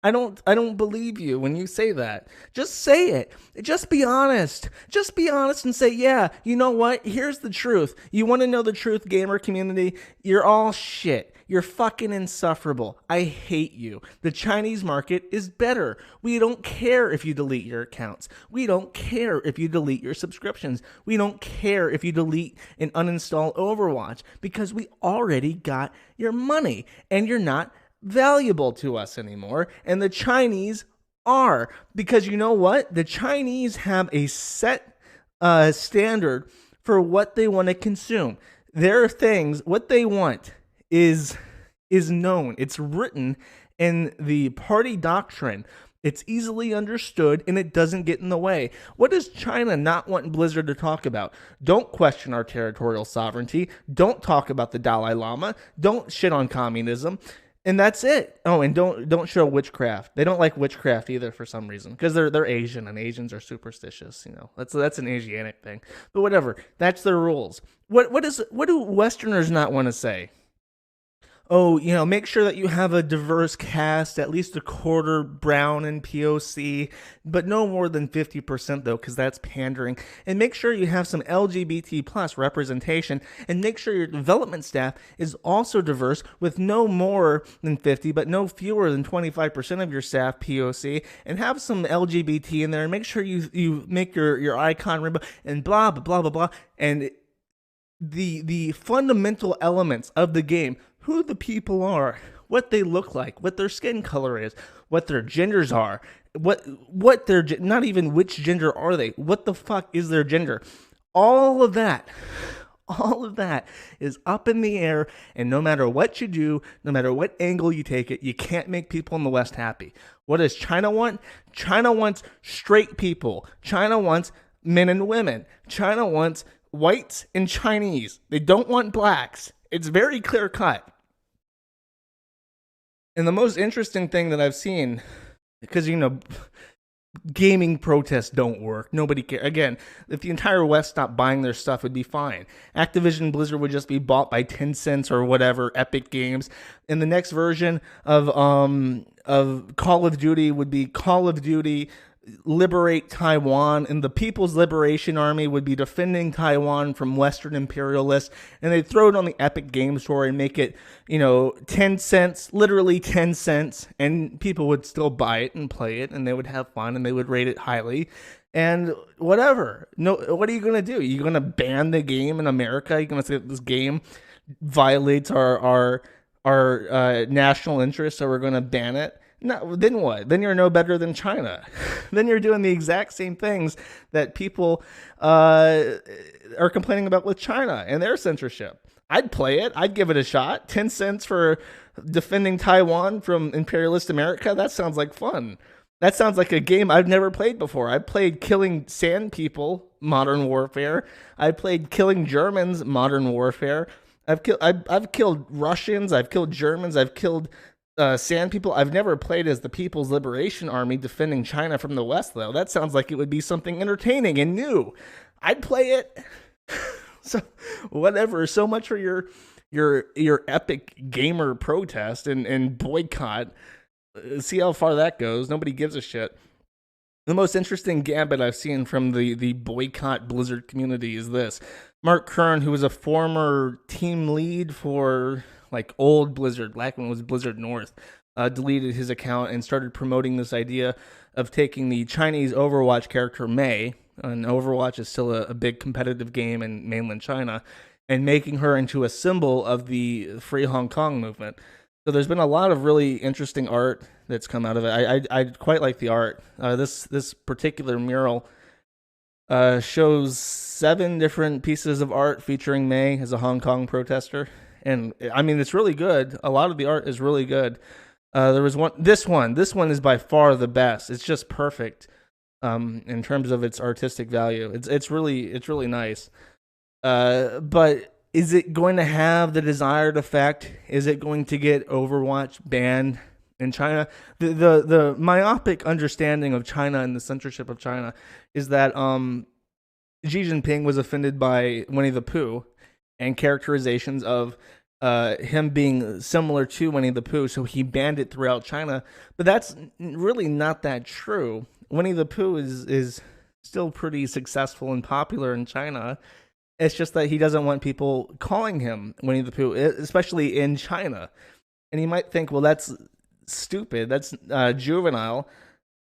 I don't believe you when you say that. Just say it. Just be honest. Just be honest and say, yeah, you know what? Here's the truth. You want to know the truth, gamer community? You're all shit. You're fucking insufferable. I hate you. The Chinese market is better. We don't care if you delete your accounts. We don't care if you delete your subscriptions. We don't care if you delete and uninstall Overwatch because we already got your money and you're not valuable to us anymore, and the Chinese are, because you know what? The Chinese have a set standard for what they want to consume. Their things, what they want is known. It's written in the party doctrine. It's easily understood, and it doesn't get in the way. What does China not want Blizzard to talk about? Don't question our territorial sovereignty. Don't talk about the Dalai Lama. Don't shit on communism. And that's it. Oh, and don't show witchcraft. They don't like witchcraft either for some reason because they're Asian and Asians are superstitious. You know, that's an Asianic thing. But whatever, that's their rules. What do Westerners not want to say? Oh, you know, make sure that you have a diverse cast, at least a quarter brown and POC, but no more than 50% though, because that's pandering. And make sure you have some LGBT plus representation, and make sure your development staff is also diverse with no more than 50, but no fewer than 25% of your staff POC, and have some LGBT in there, and make sure you make your icon rainbow, and blah, blah, blah, blah, blah. And the fundamental elements of the game, who the people are, what they look like, what their skin color is, what their genders are, what their, not even which gender are they, what the fuck is their gender. All of that is up in the air, and no matter what you do, no matter what angle you take it, you can't make people in the West happy. What does China want? China wants straight people. China wants men and women. China wants whites and Chinese. They don't want blacks. It's very clear cut. And the most interesting thing that I've seen, because, you know, gaming protests don't work. Nobody cares. Again, if the entire West stopped buying their stuff, it'd be fine. Activision Blizzard would just be bought by Tencent or whatever, Epic Games. And the next version of Call of Duty would be Call of Duty Liberate Taiwan, and the People's Liberation Army would be defending Taiwan from Western imperialists, and they'd throw it on the Epic Game Store and make it, 10 cents, literally 10 cents, and people would still buy it and play it, and they would have fun, and they would rate it highly, and whatever. No, what are you going to do? Are you going to ban the game in America? Are you going to say that this game violates our national interests, so we're going to ban it? No, then what? Then you're no better than China. Then you're doing the exact same things that people are complaining about with China and their censorship. I'd play it. I'd give it a shot. 10 cents for defending Taiwan from imperialist America? That sounds like fun. That sounds like a game I've never played before. I played Killing Sand People, Modern Warfare. I played Killing Germans, Modern Warfare. I've killed Russians. I've killed Germans. I've killed Sand People. I've never played as the People's Liberation Army defending China from the West, though. That sounds like it would be something entertaining and new. I'd play it. So whatever. So much for your epic gamer protest and boycott. See how far that goes. Nobody gives a shit. The most interesting gambit I've seen from the boycott Blizzard community is this. Mark Kern, who was a former team lead for old Blizzard, back when it was Blizzard North, deleted his account and started promoting this idea of taking the Chinese Overwatch character Mei, and Overwatch is still a big competitive game in mainland China, and making her into a symbol of the Free Hong Kong movement. So there's been a lot of really interesting art that's come out of it. I quite like the art. This particular mural shows 7 different pieces of art featuring Mei as a Hong Kong protester. And I mean, it's really good. A lot of the art is really good. There was one. This one is by far the best. It's just perfect in terms of its artistic value. It's really nice. But is it going to have the desired effect? Is it going to get Overwatch banned in China? The myopic understanding of China and the censorship of China is that Xi Jinping was offended by Winnie the Pooh and characterizations of him being similar to Winnie the Pooh, so he banned it throughout China. But that's really not that true. Winnie the Pooh is still pretty successful and popular in China. It's just that he doesn't want people calling him Winnie the Pooh, especially in China. And you might think, well, that's stupid. That's juvenile.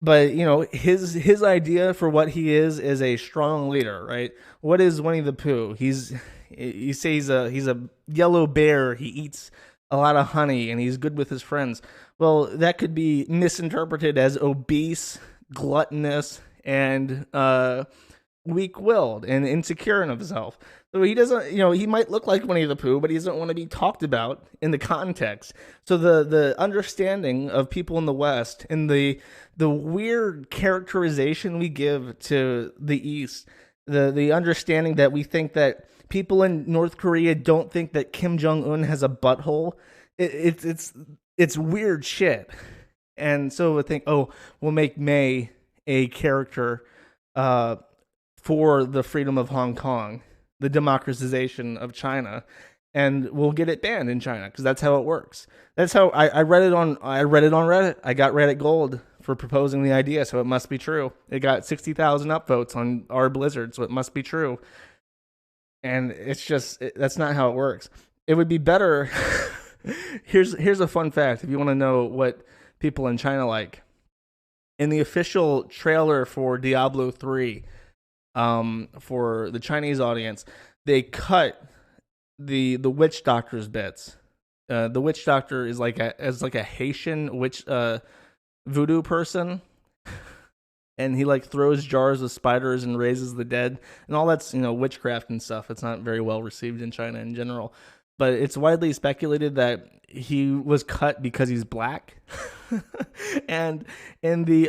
But, his idea for what he is a strong leader, right? What is Winnie the Pooh? You say he's a yellow bear. He eats a lot of honey, and he's good with his friends. Well, that could be misinterpreted as obese, gluttonous, and weak-willed and insecure in himself. So he doesn't, he might look like Winnie the Pooh, but he doesn't want to be talked about in the context. So the understanding of people in the West and the weird characterization we give to the East, the understanding that we think that people in North Korea don't think that Kim Jong-un has a butthole, it's weird shit. And so we think, oh, we'll make Mei a character for the freedom of Hong Kong, the democratization of China, and we'll get it banned in China because that's how it works. That's how I read it on Reddit. I got Reddit Gold for proposing the idea, so it must be true. It got 60,000 upvotes on our Blizzard, so it must be true. And it's just that's not how it works. It would be better. Here's a fun fact if you want to know what people in China like. In the official trailer for Diablo 3, for the Chinese audience, they cut the witch doctor's bits. The witch doctor is like a Haitian witch voodoo person, and he throws jars of spiders and raises the dead, and all that's witchcraft and stuff. It's not very well received in China in general, but it's widely speculated that he was cut because he's black. And in the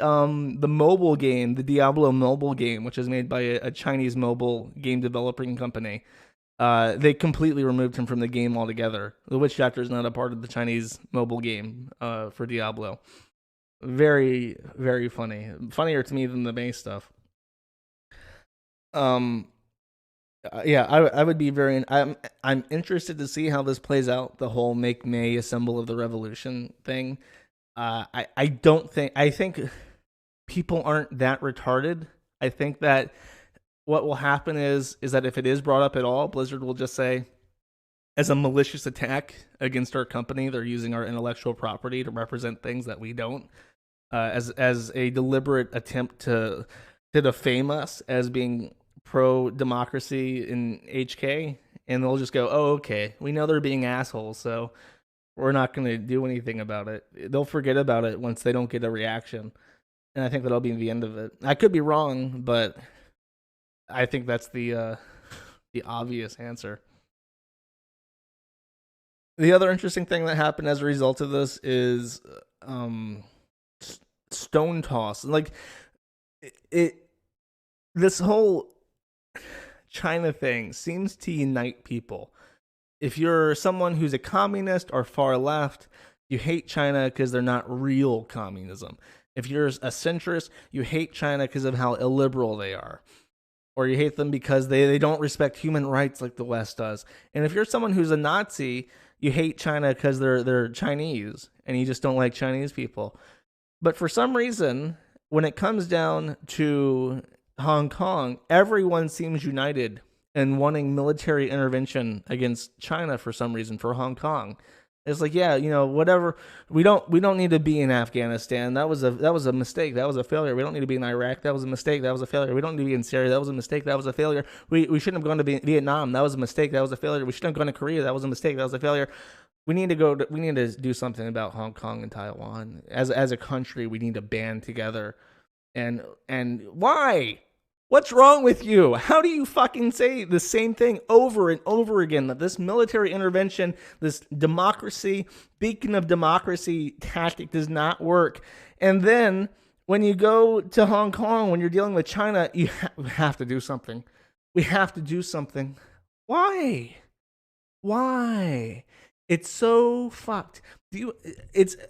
mobile game, the Diablo mobile game, which is made by a Chinese mobile game developing company, they completely removed him from the game altogether. The witch doctor is not a part of the Chinese mobile game for Diablo. Very, very funny. Funnier to me than the May stuff. Yeah, I would be very. I'm interested to see how this plays out. The whole "Make May a symbol of the revolution" thing. I don't think. I think people aren't that retarded. I think that what will happen is that if it is brought up at all, Blizzard will just say, as a malicious attack against our company, they're using our intellectual property to represent things that we don't. As a deliberate attempt to defame us as being pro-democracy in HK, and they'll just go, oh, okay, we know they're being assholes, so we're not going to do anything about it. They'll forget about it once they don't get a reaction, and I think that'll be the end of it. I could be wrong, but I think that's the obvious answer. The other interesting thing that happened as a result of this is stone toss. Like this whole China thing seems to unite people. If you're someone who's a communist or far left, you hate China because they're not real communism. If you're a centrist, you hate China because of how illiberal they are. Or you hate them because they don't respect human rights like the West does. And if you're someone who's a Nazi, you hate China because they're Chinese and you just don't like Chinese people. But for some reason, when it comes down to Hong Kong, everyone seems united in wanting military intervention against China for some reason for Hong Kong. It's like, yeah, whatever. We don't need to be in Afghanistan. That was a mistake. That was a failure. We don't need to be in Iraq. That was a mistake. That was a failure. We don't need to be in Syria. That was a mistake. That was a failure. We shouldn't have gone to Vietnam. That was a mistake. That was a failure. We shouldn't have gone to Korea. That was a mistake. That was a failure. We need to do something about Hong Kong and Taiwan. As a country, we need to band together. And why? What's wrong with you? How do you fucking say the same thing over and over again? That this military intervention, this democracy, beacon of democracy tactic does not work. And then when you go to Hong Kong, when you're dealing with China, you have to do something. We have to do something. Why? It's so fucked.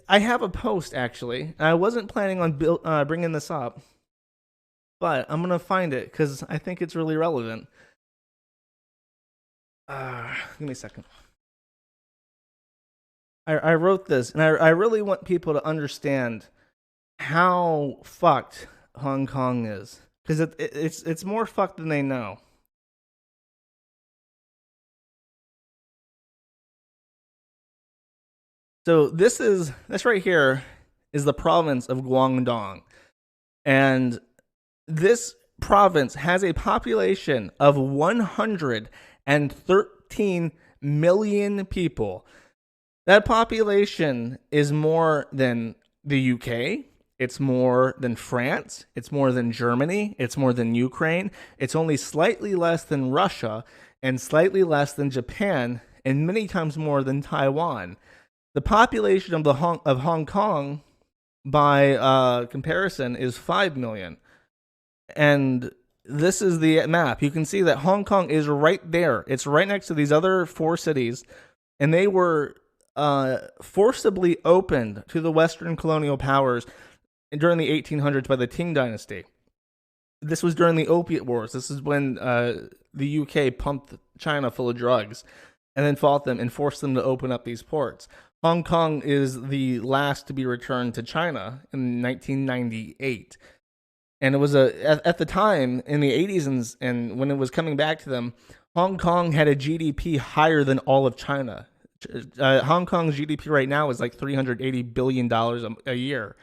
I have a post, actually. I wasn't planning on bringing this up. But I'm going to find it because I think it's really relevant. Give me a second. I wrote this, and I really want people to understand how fucked Hong Kong is. Because it's more fucked than they know. So this right here is the province of Guangdong. And this province has a population of 113 million people. That population is more than the UK. It's more than France. It's more than Germany. It's more than Ukraine. It's only slightly less than Russia and slightly less than Japan and many times more than Taiwan. The population of Hong Kong, by comparison, is 5 million. And this is the map. You can see that Hong Kong is right there. It's right next to these other 4 cities. And they were forcibly opened to the Western colonial powers during the 1800s by the Qing dynasty. This was during the Opiate Wars. This is when the UK pumped China full of drugs and then fought them and forced them to open up these ports. Hong Kong is the last to be returned to China in 1998. And it was at the time in the 80s and when it was coming back to them, Hong Kong had a GDP higher than all of China. Hong Kong's GDP right now is like $380 billion a year.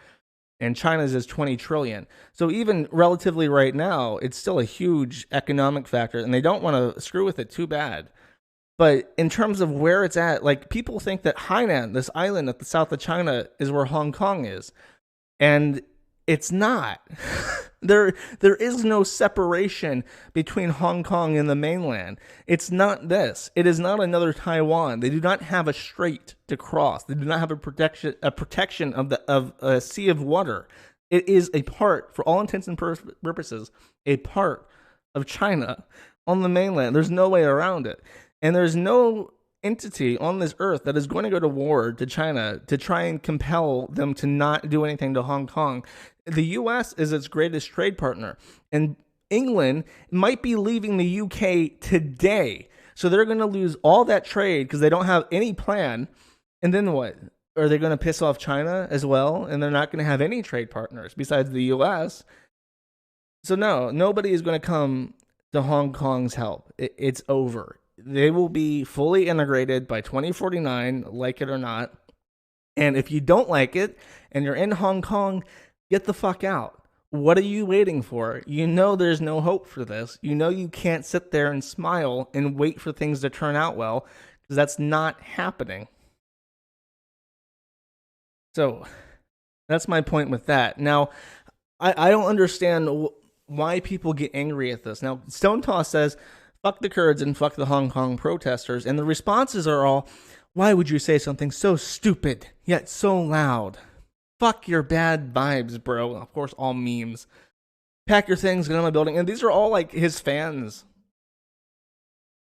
And China's is $20 trillion. So even relatively right now, it's still a huge economic factor. And they don't want to screw with it too bad. But in terms of where it's at, like people think that Hainan, this island at the south of China, is where Hong Kong is. And it's not. There is no separation between Hong Kong and the mainland. It's not this. It is not another Taiwan. They do not have a strait to cross. They do not have a protection of a sea of water. It is a part, for all intents and purposes, a part of China on the mainland. There's no way around it. And there's no entity on this earth that is going to go to war to China to try and compel them to not do anything to Hong Kong. The US is its greatest trade partner, and England might be leaving the UK today. So they're going to lose all that trade because they don't have any plan. And then what? Are they going to piss off China as well? And they're not going to have any trade partners besides the US. So no, nobody is going to come to Hong Kong's help. It's over. They will be fully integrated by 2049, like it or not. And if you don't like it and you're in Hong Kong, get the fuck out. What are you waiting for? You know there's no hope for this. You know you can't sit there and smile and wait for things to turn out well, because that's not happening. So that's my point with that. Now, I don't understand why people get angry at this. Now, Stone Toss says, fuck the Kurds and fuck the Hong Kong protesters. And the responses are all, why would you say something so stupid, yet so loud? Fuck your bad vibes, bro. Of course, all memes. Pack your things, get on my building. And these are all like his fans.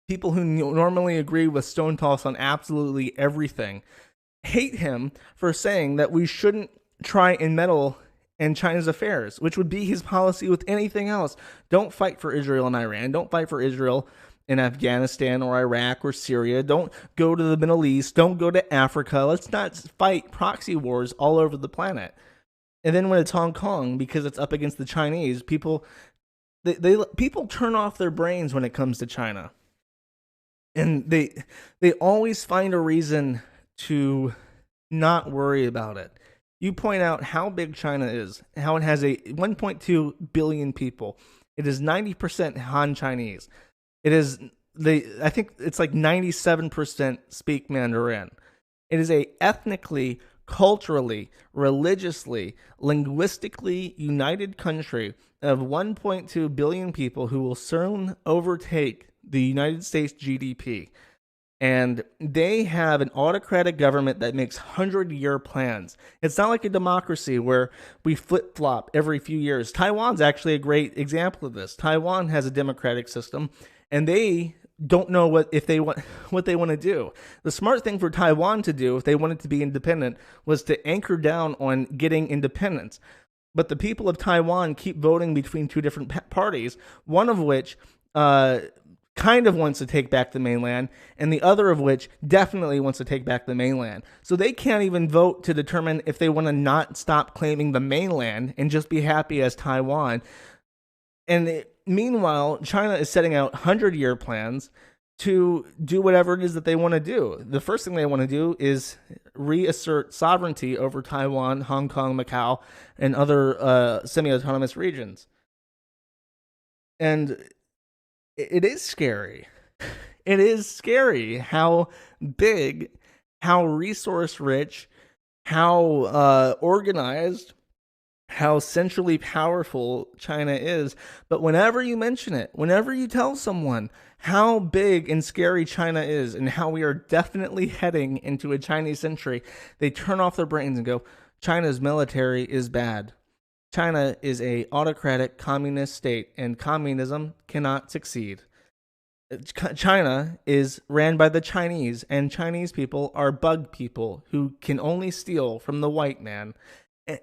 People who normally agree with Stone Toss on absolutely everything hate him for saying that we shouldn't try and meddle in China's affairs, which would be his policy with anything else. Don't fight for Israel and Iran. Don't fight for Israel in Afghanistan or Iraq or Syria. Don't go to the Middle East. Don't go to Africa. Let's not fight proxy wars all over the planet. And then when it's Hong Kong, because it's up against the Chinese, people turn off their brains when it comes to China. And they always find a reason to not worry about it. You point out how big China is, how it has a 1.2 billion people. It is 90% Han Chinese. I think it's like 97% speak Mandarin. It is a ethnically, culturally, religiously, linguistically united country of 1.2 billion people who will soon overtake the United States GDP. And they have an autocratic government that makes 100-year plans. It's not like a democracy where we flip-flop every few years. Taiwan's actually a great example of this. Taiwan has a democratic system, and they don't know what they want to do. The smart thing for Taiwan to do, if they wanted to be independent, was to anchor down on getting independence. But the people of Taiwan keep voting between two different parties, one of which kind of wants to take back the mainland, and the other of which definitely wants to take back the mainland. So they can't even vote to determine if they want to not stop claiming the mainland and just be happy as Taiwan. And meanwhile, China is setting out 100-year plans to do whatever it is that they want to do. The first thing they want to do is reassert sovereignty over Taiwan, Hong Kong, Macau, and other semi-autonomous regions. And it is scary. It is scary how big, how resource-rich, how organized, how centrally powerful China is. But whenever you mention it, whenever you tell someone how big and scary China is and how we are definitely heading into a Chinese century, they turn off their brains and go, China's military is bad. China is a autocratic communist state, and communism cannot succeed. China is ran by the Chinese, and Chinese people are bug people who can only steal from the white man.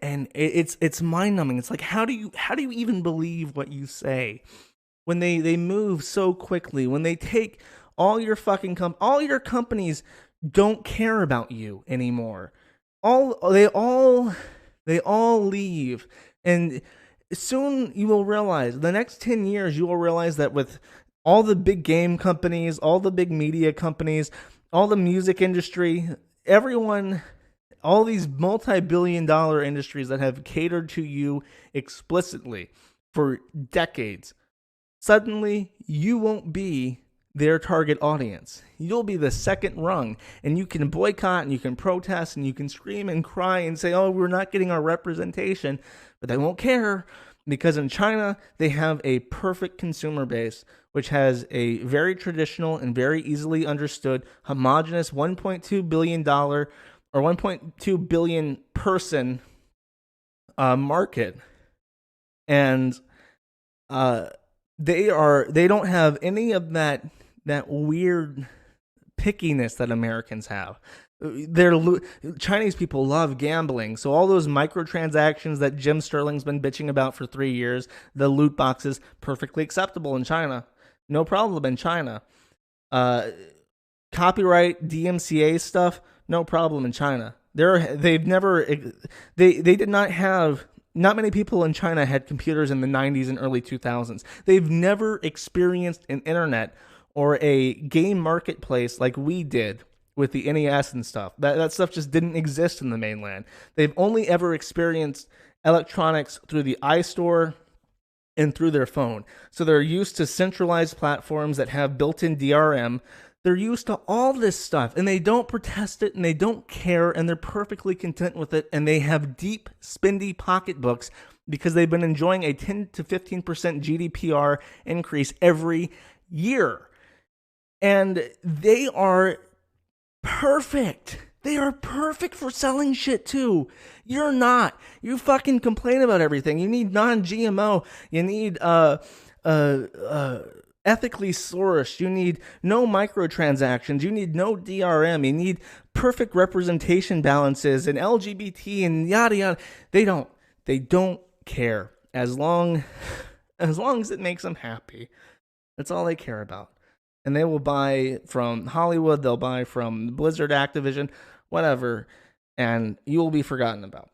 And it's mind-numbing. It's like, how do you even believe what you say when they move so quickly? When they take all your fucking all your companies don't care about you anymore. They all leave. And soon you will realize, the next 10 years, you will realize that with all the big game companies, all the big media companies, all the music industry, everyone, all these multi-billion-dollar industries that have catered to you explicitly for decades, suddenly you won't be their target audience. You'll be the second rung, and you can boycott and you can protest and you can scream and cry and say, oh, we're not getting our representation, but they won't care, because in China, they have a perfect consumer base, which has a very traditional and very easily understood homogenous $1.2 billion or 1.2 billion person market. And they don't have any of that weird pickiness that Americans have. Chinese people love gambling, so all those microtransactions that Jim Sterling's been bitching about for 3 years, the loot boxes, perfectly acceptable in China. No problem in China. Copyright, DMCA stuff, no problem in China. They did not have, not many people in China had computers in the 90s and early 2000s. They've never experienced an internet or a game marketplace like we did with the NES and stuff. That stuff just didn't exist in the mainland. They've only ever experienced electronics through the iStore and through their phone. So they're used to centralized platforms that have built-in DRM. They're used to all this stuff, and they don't protest it, and they don't care, and they're perfectly content with it, and they have deep, spendy pocketbooks because they've been enjoying a 10 to 15% GDPR increase every year. And they are perfect. They are perfect for selling shit too. You're not. You fucking complain about everything. You need non-GMO. You need ethically sourced. You need no microtransactions. You need no DRM. You need perfect representation balances and LGBT and yada yada. They don't care as long as it makes them happy. That's all they care about. And they will buy from Hollywood, they'll buy from Blizzard, Activision, whatever, and you will be forgotten about.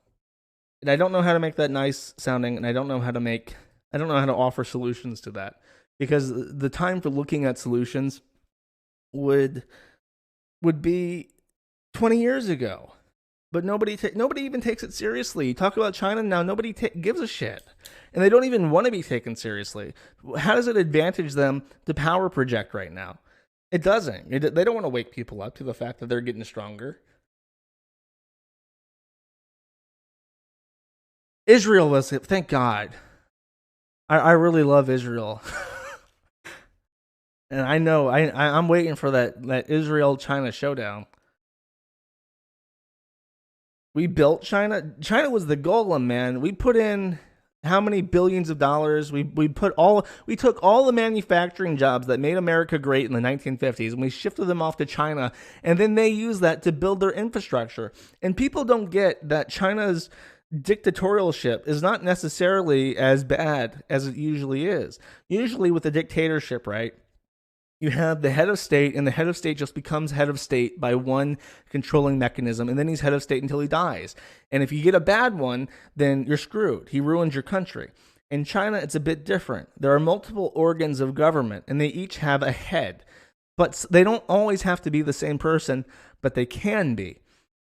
And I don't know how to make that nice sounding, and I don't know how to offer solutions to that. Because the time for looking at solutions would be 20 years ago. But nobody even takes it seriously. You talk about China now, nobody gives a shit. And they don't even want to be taken seriously. How does it advantage them to power project right now? It doesn't. They don't want to wake people up to the fact that they're getting stronger. Israel was it. Thank God. I really love Israel. And I know I'm waiting for that Israel-China showdown. We built China. China was the golem, man. We put in how many billions of dollars? We took all the manufacturing jobs that made America great in the 1950s, and we shifted them off to China, and then they use that to build their infrastructure. And people don't get that China's dictatorialship is not necessarily as bad as it usually is. Usually with a dictatorship, right? You have the head of state, and the head of state just becomes head of state by one controlling mechanism, and then he's head of state until he dies. And if you get a bad one, then you're screwed. He ruins your country. In China, it's a bit different. There are multiple organs of government, and they each have a head. But they don't always have to be the same person, but they can be.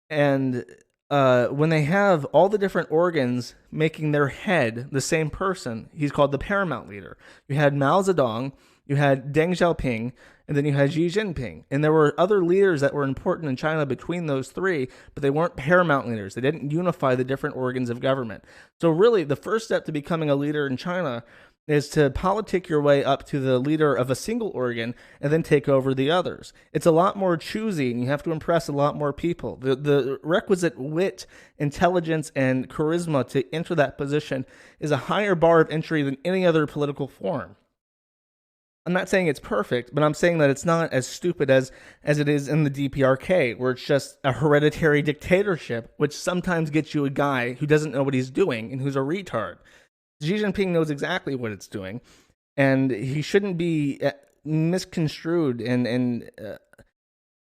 And when they have all the different organs making their head the same person, he's called the paramount leader. You had Mao Zedong, you had Deng Xiaoping, and then you had Xi Jinping. And there were other leaders that were important in China between those three, but they weren't paramount leaders. They didn't unify the different organs of government. So really, the first step to becoming a leader in China is to politic your way up to the leader of a single organ and then take over the others. It's a lot more choosy, and you have to impress a lot more people. The requisite wit, intelligence, and charisma to enter that position is a higher bar of entry than any other political form. I'm not saying it's perfect, but I'm saying that it's not as stupid as it is in the DPRK, where it's just a hereditary dictatorship, which sometimes gets you a guy who doesn't know what he's doing and who's a retard. Xi Jinping knows exactly what it's doing, and he shouldn't be misconstrued and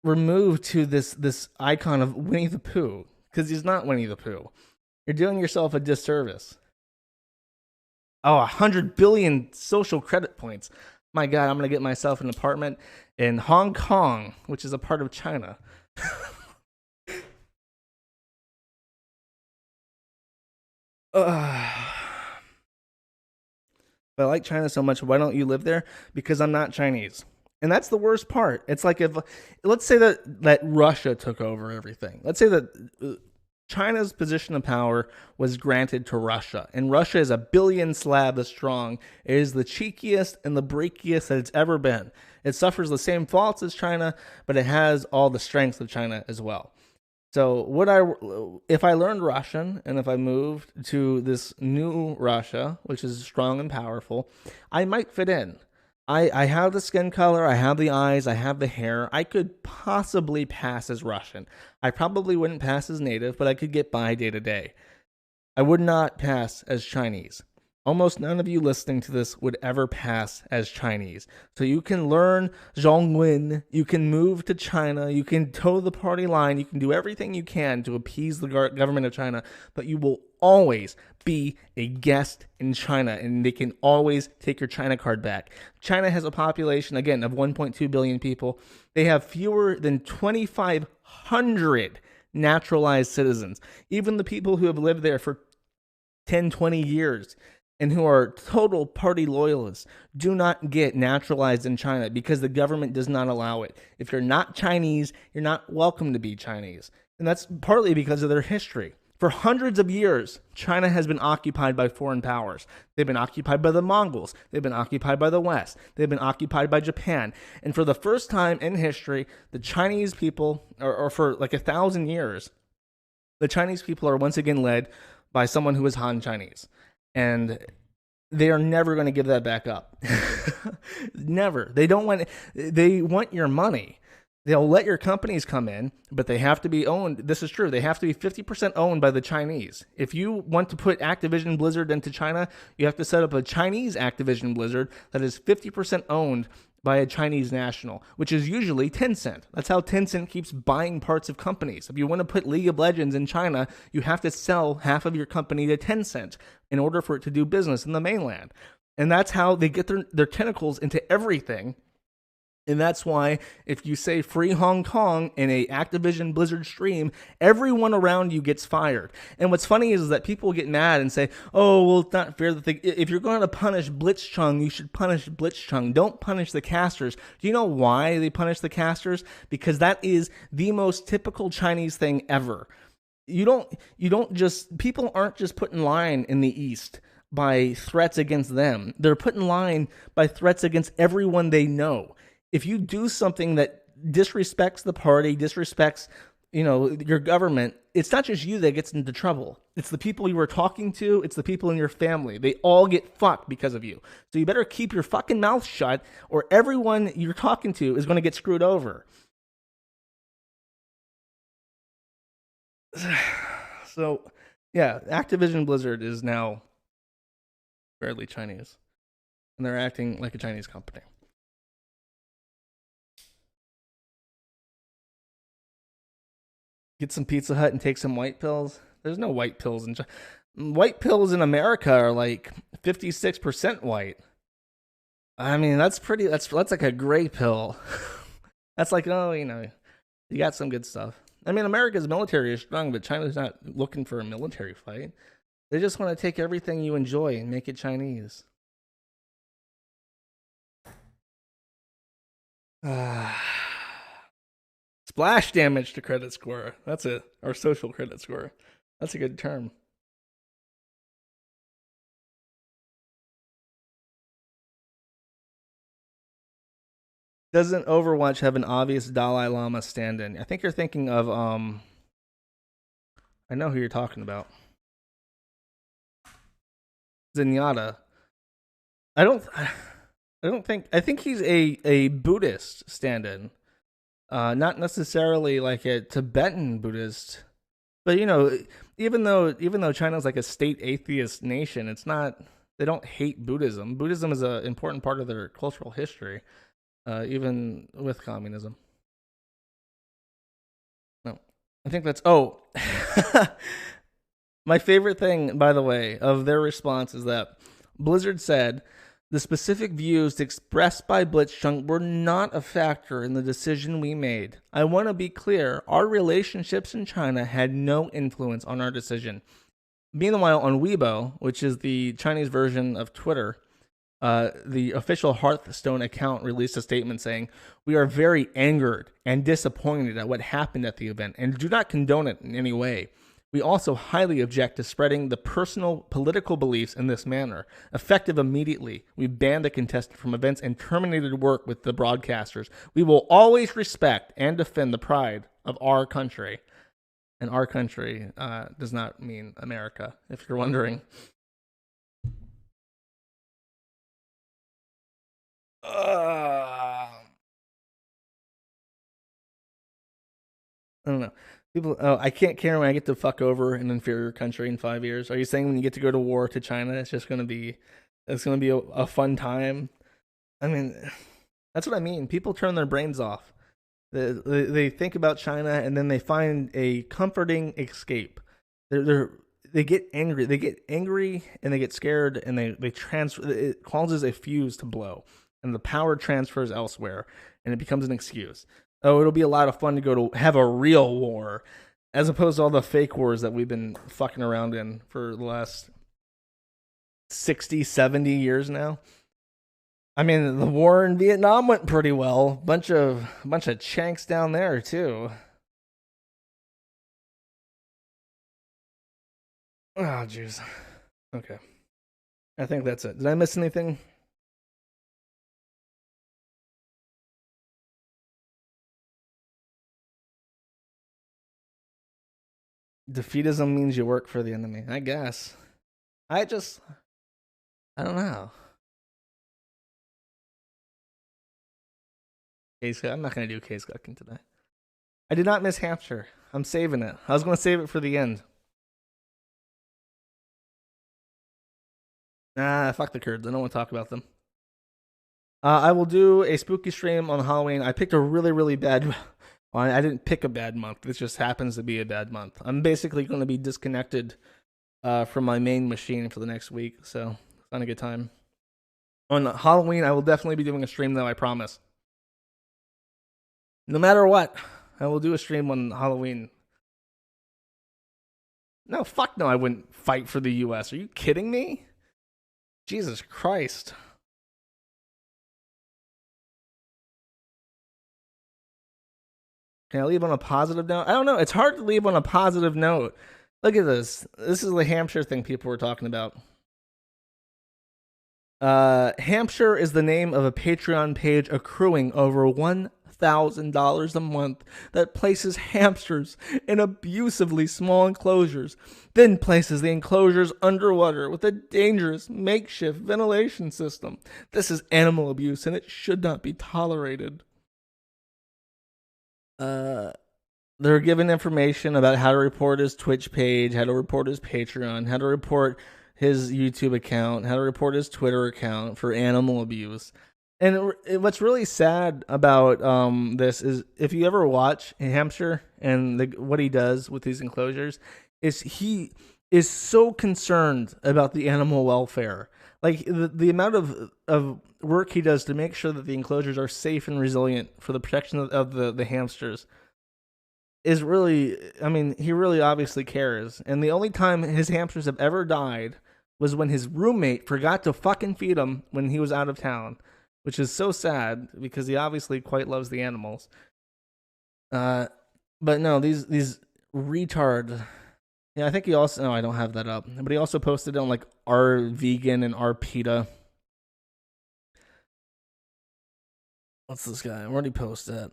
removed to this icon of Winnie the Pooh, because he's not Winnie the Pooh. You're doing yourself a disservice. Oh, 100 billion social credit points. My God, I'm going to get myself an apartment in Hong Kong, which is a part of China. But I like China so much, why don't you live there? Because I'm not Chinese. And that's the worst part. It's like let's say that Russia took over everything. Let's say that China's position of power was granted to Russia, and Russia is 1 billion slabs strong. It is the cheekiest and the breakiest that it's ever been. It suffers the same faults as China, but it has all the strengths of China as well. So if I learned Russian and if I moved to this new Russia, which is strong and powerful, I might fit in. I have the skin color, I have the eyes, I have the hair. I could possibly pass as Russian. I probably wouldn't pass as native, but I could get by day to day. I would not pass as Chinese. Almost none of you listening to this would ever pass as Chinese. So you can learn Zhongwen, you can move to China, you can toe the party line, you can do everything you can to appease the government of China, but you will always be a guest in China, and they can always take your China card back. China has a population, again, of 1.2 billion people. They have fewer than 2,500 naturalized citizens. Even the people who have lived there for 10, 20 years and who are total party loyalists do not get naturalized in China because the government does not allow it. If you're not Chinese, you're not welcome to be Chinese. And that's partly because of their history. For hundreds of years, China has been occupied by foreign powers. They've been occupied by the Mongols. They've been occupied by the West. They've been occupied by Japan. And for the first time in history, the Chinese people, or for like 1,000 years, the Chinese people are once again led by someone who is Han Chinese. And they are never going to give that back up. Never. They want your money. They'll let your companies come in, but they have to be owned. This is true. They have to be 50% owned by the Chinese. If you want to put Activision Blizzard into China, you have to set up a Chinese Activision Blizzard that is 50% owned by a Chinese national, which is usually Tencent. That's how Tencent keeps buying parts of companies. If you want to put League of Legends in China, you have to sell half of your company to Tencent in order for it to do business in the mainland. And that's how they get their tentacles into everything. And that's why if you say free Hong Kong in a Activision Blizzard stream, everyone around you gets fired. And what's funny is that people get mad and say, oh, well, it's not fair. If you're going to punish Blitzchung, you should punish Blitzchung. Don't punish the casters. Do you know why they punish the casters? Because that is the most typical Chinese thing ever. People aren't just put in line in the East by threats against them. They're put in line by threats against everyone they know. If you do something that disrespects the party, disrespects, your government, it's not just you that gets into trouble. It's the people you were talking to. It's the people in your family. They all get fucked because of you. So you better keep your fucking mouth shut, or everyone you're talking to is going to get screwed over. So, yeah, Activision Blizzard is now fairly Chinese, and they're acting like a Chinese company. Get some Pizza Hut and take some white pills. There's no white pills in China. White pills in America are like 56% white. I mean, that's like a gray pill. That's like, you got some good stuff. I mean, America's military is strong, but China's not looking for a military fight. They just want to take everything you enjoy and make it Chinese. Splash damage to credit score. That's it. Or social credit score. That's a good term. Doesn't Overwatch have an obvious Dalai Lama stand-in? I think you're thinking of I know who you're talking about. Zenyatta. I think he's a Buddhist stand-in. Not necessarily like a Tibetan Buddhist, but even though China's like a state atheist nation, it's not. They don't hate Buddhism. Buddhism is an important part of their cultural history, even with communism. No, I think that's. Oh, my favorite thing, by the way, of their response is that Blizzard said the specific views expressed by Blitzchung were not a factor in the decision we made. I want to be clear, our relationships in China had no influence on our decision. Meanwhile, on Weibo, which is the Chinese version of Twitter, the official Hearthstone account released a statement saying, "We are very angered and disappointed at what happened at the event and do not condone it in any way. We also highly object to spreading the personal political beliefs in this manner. Effective immediately, we banned the contestant from events and terminated work with the broadcasters. We will always respect and defend the pride of our country." And our country does not mean America, if you're wondering. I don't know. People, oh, I can't care when I get to fuck over an inferior country in 5 years. Are you saying when you get to go to war to China, it's just gonna be, a fun time? I mean, that's what I mean. People turn their brains off. They think about China and then they find a comforting escape. They get angry. They get angry and they get scared and they transfer. It causes a fuse to blow and the power transfers elsewhere and it becomes an excuse. Oh, it'll be a lot of fun to go to have a real war as opposed to all the fake wars that we've been fucking around in for the last 60, 70 years now. I mean, the war in Vietnam went pretty well. Bunch of chanks down there too. Oh, jeez. Okay. I think that's it. Did I miss anything? Defeatism means you work for the enemy, I guess. I don't know. I'm not going to do case cooking today. I did not miss Hampshire. I'm saving it. I was going to save it for the end. Nah, fuck the Kurds. I don't want to talk about them. I will do a spooky stream on Halloween. I picked a really, really bad... Well, I didn't pick a bad month. This just happens to be a bad month. I'm basically going to be disconnected from my main machine for the next week, so it's not a good time. On Halloween, I will definitely be doing a stream, though, I promise. No matter what, I will do a stream on Halloween. No, fuck no, I wouldn't fight for the U.S. Are you kidding me? Jesus Christ. Can I leave on a positive note? I don't know. It's hard to leave on a positive note. Look at this. This is the Hampshire thing people were talking about. Hampshire is the name of a Patreon page accruing over $1,000 a month that places hamsters in abusively small enclosures, then places the enclosures underwater with a dangerous makeshift ventilation system. This is animal abuse and it should not be tolerated. They're given information about how to report his Twitch page, how to report his Patreon, how to report his YouTube account, how to report his Twitter account for animal abuse. And what's really sad about this is if you ever watch Hampshire and what he does with these enclosures, is he is so concerned about the animal welfare. Like the amount of work he does to make sure that the enclosures are safe and resilient for the protection of the hamsters is really, I mean, he really obviously cares. And the only time his hamsters have ever died was when his roommate forgot to fucking feed him when he was out of town, which is so sad because he obviously quite loves the animals. But no, these retard. Yeah, I think he also, no, I don't have that up, but he also posted on like R Vegan and R PETA. What's this guy? Where'd he post that?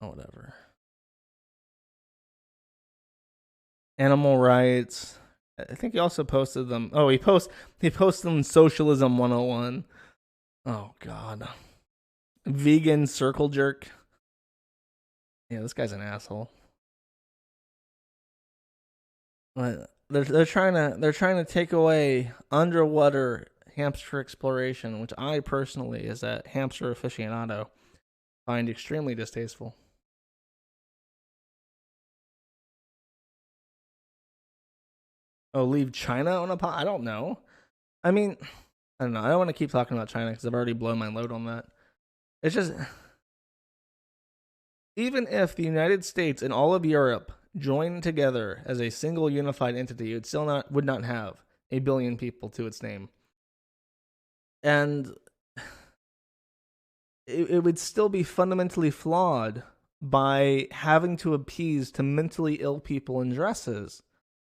Oh, whatever. Animal rights. I think he also posted them. Oh, he posted them Socialism 101. Oh, God. Vegan circle jerk. Yeah, this guy's an asshole. But they're trying to take away underwater hamster exploration, which I personally, as a hamster aficionado, find extremely distasteful. Oh, leave China on a pot? I don't know. I mean, I don't know. I don't want to keep talking about China because I've already blown my load on that. It's just, even if the United States and all of Europe joined together as a single unified entity, it still would not have 1 billion people to its name. And it would still be fundamentally flawed by having to appease to mentally ill people in dresses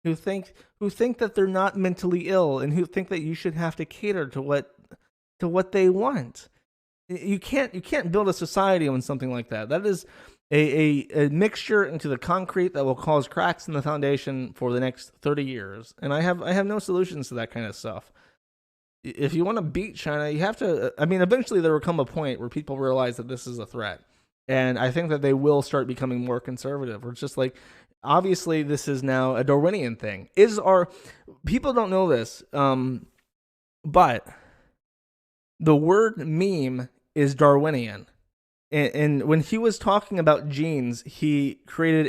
who think that they're not mentally ill and who think that you should have to cater to what they want. You can't build a society on something like that. That is a mixture into the concrete that will cause cracks in the foundation for the next 30 years. And I have no solutions to that kind of stuff. if you want to beat China, you have to. I mean, eventually there will come a point where people realize that this is a threat, and I think that they will start becoming more conservative. Or it's just like, obviously, this is now a Darwinian thing. People don't know this, but the word meme is Darwinian. And when he was talking about genes, he created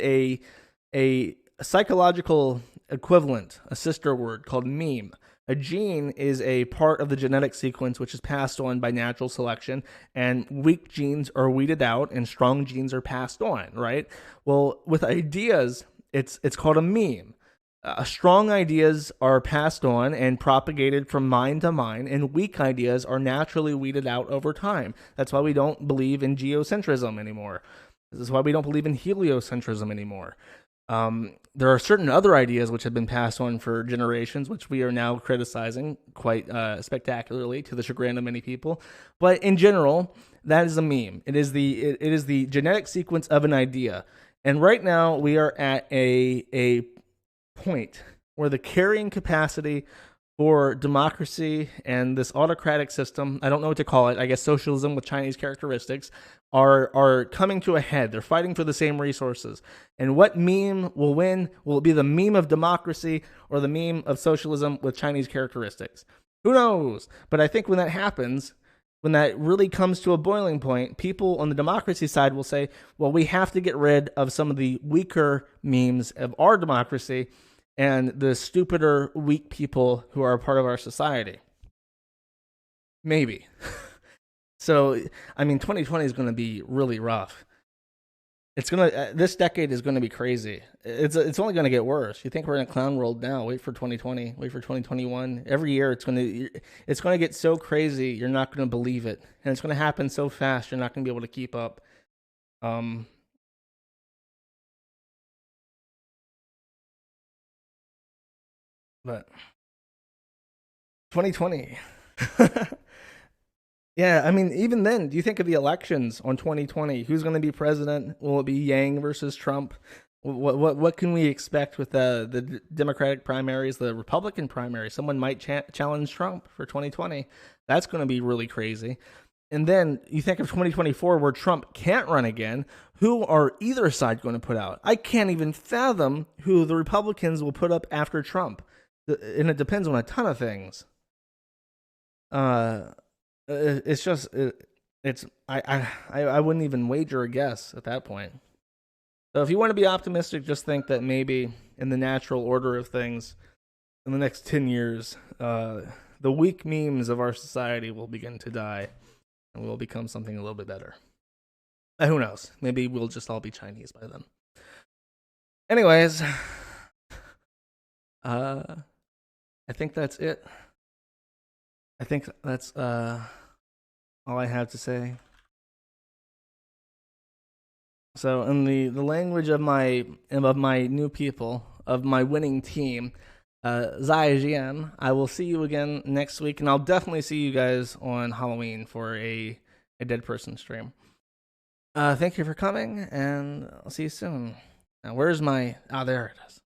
a psychological equivalent, a sister word called meme. A gene is a part of the genetic sequence which is passed on by natural selection, and weak genes are weeded out and strong genes are passed on, right? Well, with ideas, it's called a meme. Strong ideas are passed on and propagated from mind to mind, and weak ideas are naturally weeded out over time. That's why we don't believe in geocentrism anymore. This is why we don't believe in heliocentrism anymore. There are certain other ideas which have been passed on for generations, which we are now criticizing quite spectacularly to the chagrin of many people. But in general, that is a meme. It is the genetic sequence of an idea. And right now we are at a point where the carrying capacity for democracy and this autocratic system, I don't know what to call it, I guess socialism with Chinese characteristics, are coming to a head. They're fighting for the same resources. And what meme will win? Will it be the meme of democracy or the meme of socialism with Chinese characteristics? Who knows? But I think when that happens, when that really comes to a boiling point, people on the democracy side will say, well, we have to get rid of some of the weaker memes of our democracy and the stupider, weak people who are a part of our society. Maybe. So, I mean, 2020 is going to be really rough. This decade is going to be crazy. It's only going to get worse. You think we're in a clown world now? Wait for 2020. Wait for 2021. Every year, it's going to get so crazy. You're not going to believe it, and it's going to happen so fast. You're not going to be able to keep up. But 2020. Yeah, I mean, even then, do you think of the elections on 2020? Who's going to be president? Will it be Yang versus Trump? What can we expect with the Democratic primaries, the Republican primaries? Someone might challenge Trump for 2020. That's going to be really crazy. And then you think of 2024 where Trump can't run again. Who are either side going to put out? I can't even fathom who the Republicans will put up after Trump. And it depends on a ton of things. It's just I wouldn't even wager a guess at that point. So if you want to be optimistic, just think that maybe in the natural order of things, in the next 10 years, the weak memes of our society will begin to die, and we'll become something a little bit better. Who knows? Maybe we'll just all be Chinese by then. Anyways, I think that's it. I think that's all I have to say. So, in the language of my new people, of my winning team, Zaijian, I will see you again next week, and I'll definitely see you guys on Halloween for a dead person stream. Thank you for coming, and I'll see you soon. Now, where's my... Ah, there it is.